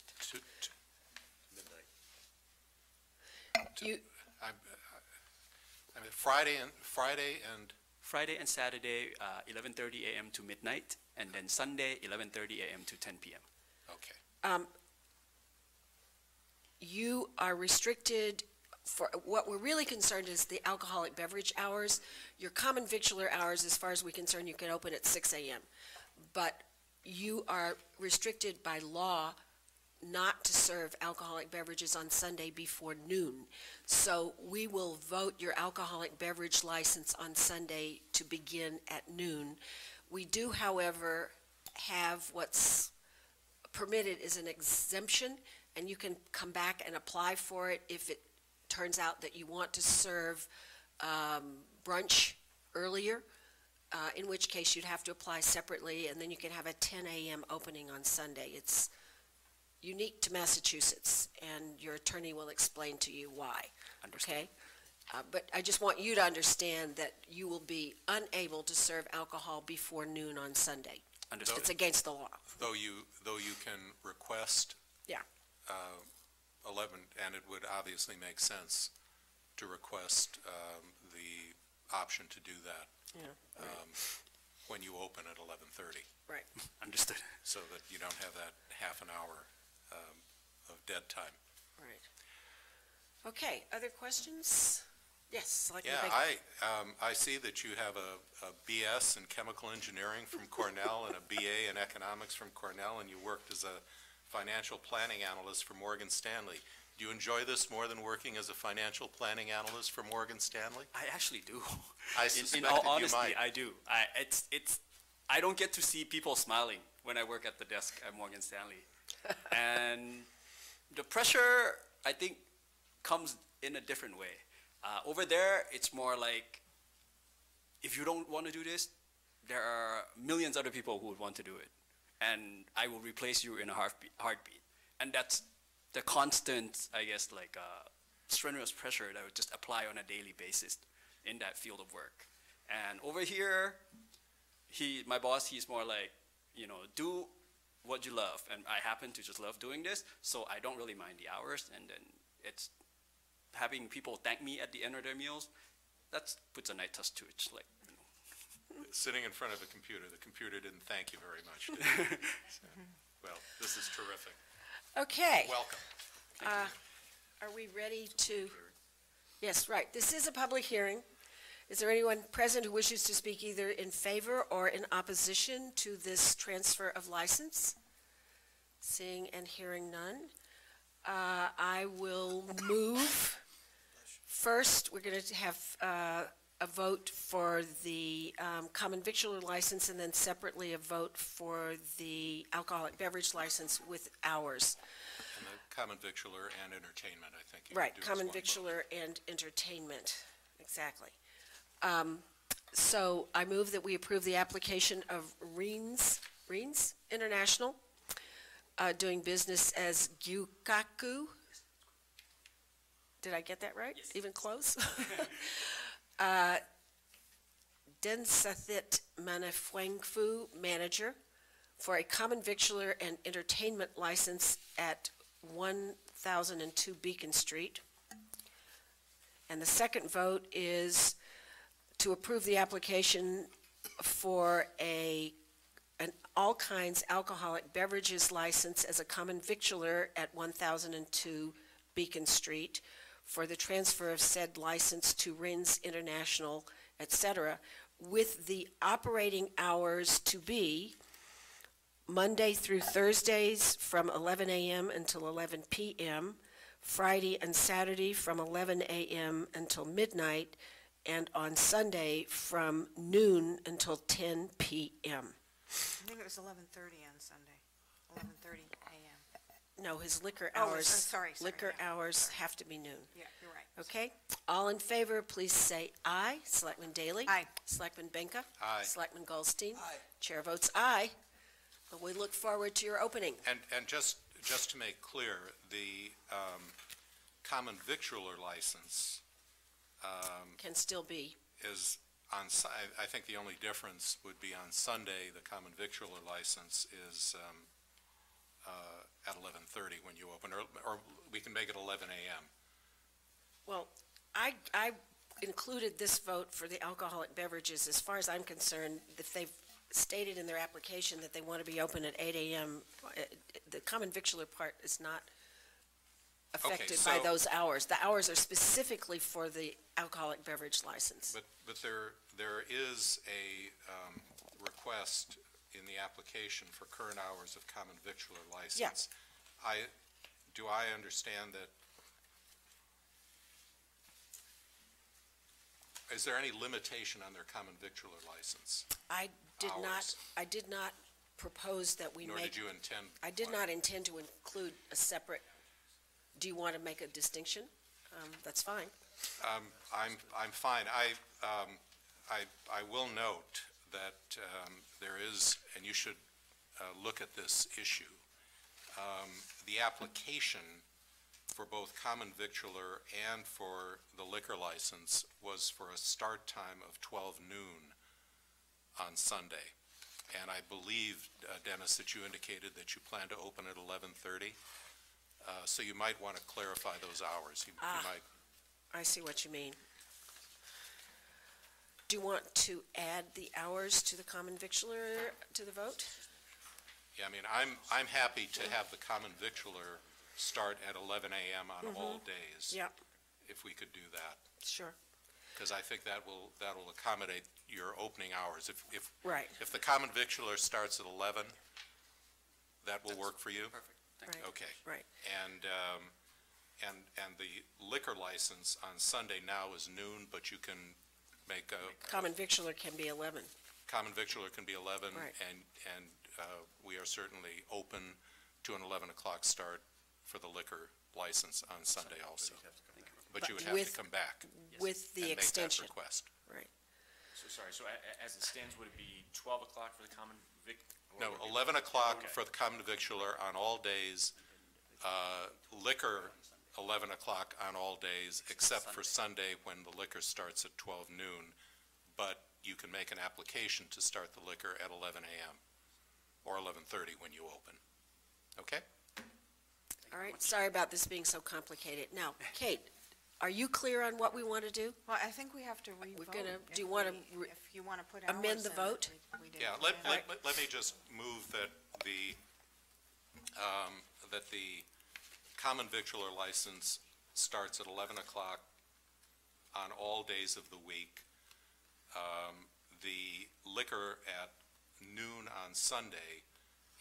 midnight. you, I mean, Friday and Friday and Saturday, 11:30 a.m. to midnight, and then Sunday, 11:30 a.m. to 10 p.m. okay. you are restricted for, what we're really concerned is the alcoholic beverage hours. Your common victular hours, as far as we're concerned, you can open at 6 a.m. But you are restricted by law not to serve alcoholic beverages on Sunday before noon. So we will vote your alcoholic beverage license on Sunday to begin at noon. We do, however, have what's permitted is an exemption, and you can come back and apply for it if it turns out that you want to serve brunch earlier, in which case you'd have to apply separately, and then you can have a 10 a.m. opening on Sunday. It's unique to Massachusetts, and your attorney will explain to you why. Understood. Okay? But I just want you to understand that you will be unable to serve alcohol before noon on Sunday. Understood. It's against the law. Though you can request. Yeah. 11, and it would obviously make sense to request the option to do that. Yeah. When you open at 11:30. Right. Understood. So that you don't have that half an hour of dead time. Right. Okay, other questions? Yes, Selectman Yeah, Baker. I see that you have a BS in chemical engineering from Cornell and a BA in economics from Cornell, and you worked as a financial planning analyst for Morgan Stanley. Do you enjoy this more than working as a financial planning analyst for Morgan Stanley? I actually do. I In all suspected you honesty, might. I do. I don't get to see people smiling when I work at the desk at Morgan Stanley. And the pressure, I think, comes in a different way. Over there, it's more like, if you don't want to do this, there are millions of other people who would want to do it. And I will replace you in a heartbeat. And that's the constant, I guess, like strenuous pressure that I would just apply on a daily basis in that field of work. And over here, my boss, he's more like, do what you love. And I happen to just love doing this, so I don't really mind the hours. And then it's having people thank me at the end of their meals, that puts a nice touch to it. Just like, Sitting in front of a computer, the computer didn't thank you very much, did it? So, well, this is terrific. Okay. Welcome. Are we ready to? Yes, right. This is a public hearing. Is there anyone present who wishes to speak either in favor or in opposition to this transfer of license? Seeing and hearing none. I will move. First, we're going to have a vote for the common victualler license, and then separately a vote for the alcoholic beverage license with hours. And the common victualler and entertainment, I think. Right, common victualler and entertainment, exactly. So I move that we approve the application of Reens International, doing business as Gyukaku. Did I get that right? Yes. Even close? Densathit Manafwangfu manager for a common victualler and entertainment license at 1002 Beacon Street. And the second vote is to approve the application for an all kinds alcoholic beverages license as a common victualler at 1002 Beacon Street for the transfer of said license to Rins International, et cetera, with the operating hours to be Monday through Thursdays from 11 a.m. until 11 p.m., Friday and Saturday from 11 a.m. until midnight, and on Sunday from noon until 10 p.m. I think it was 11:30 on Sunday, 11:30 a.m. No, his liquor Oh, hours. sorry, Liquor yeah. hours have to be noon. Yeah, you're right. Okay? All in favor, please say aye. Selectman Daley? Aye. Selectman Benka? Aye. Selectman Goldstein? Aye. Chair votes aye. But we look forward to your opening. And just to make clear, the common victualler license Can still be. is on, I think the only difference would be on Sunday, the common victualler license is at 11:30 when you open, or we can make it 11 a.m. Well, I included this vote for the alcoholic beverages. As far as I'm concerned, if they've stated in their application that they want to be open at 8 a.m., the common victualler part is not affected by so- those hours. The hours are specifically for the alcoholic beverage license. But there is a request in the application for current hours of common victualler license. Do I understand that, is there any limitation on their common victualler license? I did Hours. not propose that we Nor make. did you intend? I did not intend to include a separate, do you want to make a distinction? That's fine. I'm fine. I will note that there is, and you should look at this issue, the application for both common victualler and for the liquor license was for a start time of 12 noon on Sunday. And I believe, Dennis, that you indicated that you plan to open at 11:30. So you might want to clarify those hours. You might. I see what you mean. Do you want to add the hours to the common victualler to the vote? Yeah, I mean, I'm happy to have the common victualler start at 11 a.m. on all days. Yep, If we could do that. sure. because I think that'll accommodate your opening hours. Right. If the common victualler starts at 11, that will work for you? Perfect, thank you. Okay. Right. And the liquor license on Sunday now is noon, but you can make a... Common victualler can be 11. Common victualler can be 11, Right. and we are certainly open to an 11 o'clock start for the liquor license on Sunday also. But you would have with- to come back With the and make that extension. request. Right. So sorry, so as it stands, would it be 12 o'clock for the common vic? or No, would it be- 11 o'clock Okay. for the common victualler on all days, liquor 11 o'clock on all days, except for Sunday when the liquor starts at 12 noon. But you can make an application to start the liquor at 11 a.m. or 11:30 when you open. Okay? All right, sorry about this being so complicated. Now, Kate, are you clear on what we want to do? Well, I think we have to re-vote. do you wanna If you want to put amend hours the in, vote? we did. Yeah, let me just move that the common victualler license starts at 11 o'clock on all days of the week. The liquor at noon on Sunday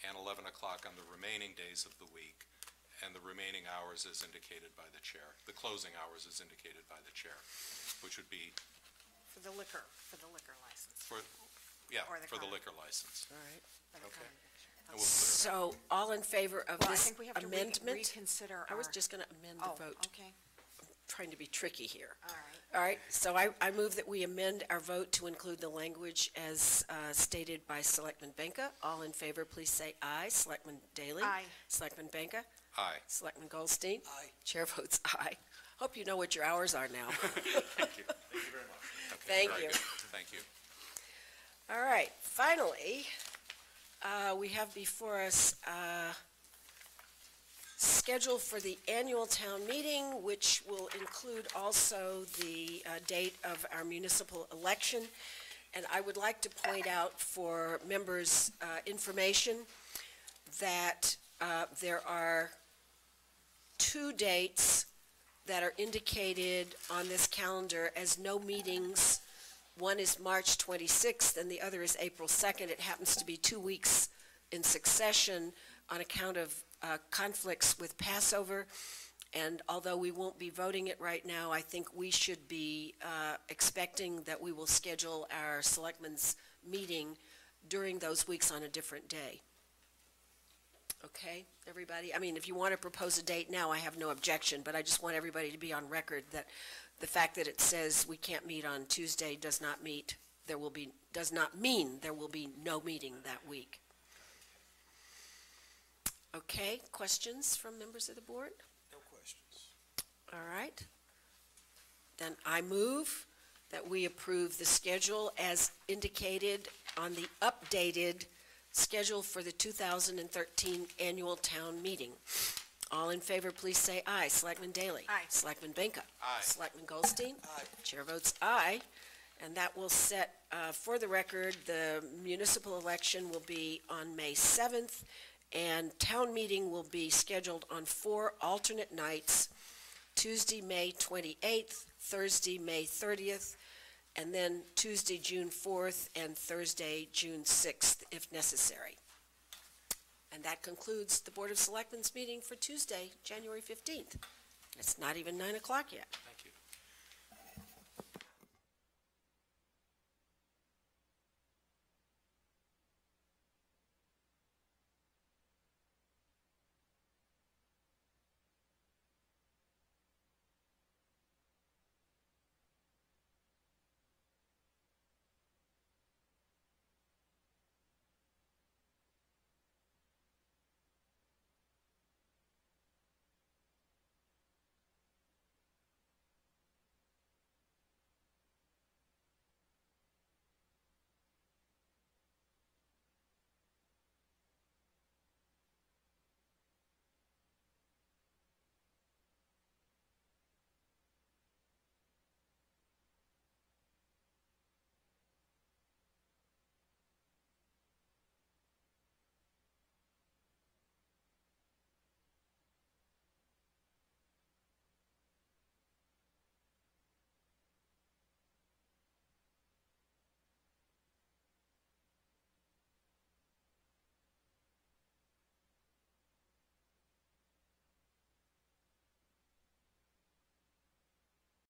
and 11 o'clock on the remaining days of the week, and the remaining hours as indicated by the chair. The closing hours as indicated by the chair, which would be For the liquor license. for the common. liquor license. All right. For the Okay. common And we'll clear it. So, all in favor of Well, I this think we have to amendment? reconsider I was our- just going to amend the Oh, vote. okay, Trying to be tricky here. all right. All right, so I move that we amend our vote to include the language as stated by Selectman Benka. All in favor, please say aye. Selectman Daley? Aye. Selectman Benka? Aye. Selectman Goldstein? Aye. Chair votes aye. Hope you know what your hours are now. Thank you. Thank you very much. Okay, Thank very you. good. Thank you. All right, finally, we have before us schedule for the annual town meeting, which will include also the date of our municipal election. And I would like to point out for members' information that there are two dates that are indicated on this calendar as no meetings. One is March 26th and the other is April 2nd. It happens to be 2 weeks in succession on account of conflicts with Passover. And although we won't be voting it right now, I think we should be expecting that we will schedule our selectmen's meeting during those weeks on a different day. Okay, everybody? I mean, if you want to propose a date now, I have no objection, but I just want everybody to be on record that the fact that it says we can't meet on Tuesday does not mean there will be no meeting that week. Okay, questions from members of the board? No questions. All right. Then I move that we approve the schedule as indicated on the updated schedule for the 2013 annual town meeting. All in favor, please say aye. Selectman Daley? Aye. Selectman Benka? Aye. Selectman Goldstein? Aye. Chair votes aye. And that will set, for the record, the municipal election will be on May 7th, and town meeting will be scheduled on 4 alternate nights, Tuesday, May 28th, Thursday, May 30th, and then Tuesday, June 4th, and Thursday, June 6th, if necessary. And that concludes the Board of Selectmen's meeting for Tuesday, January 15th. It's not even 9 o'clock yet. Thank you.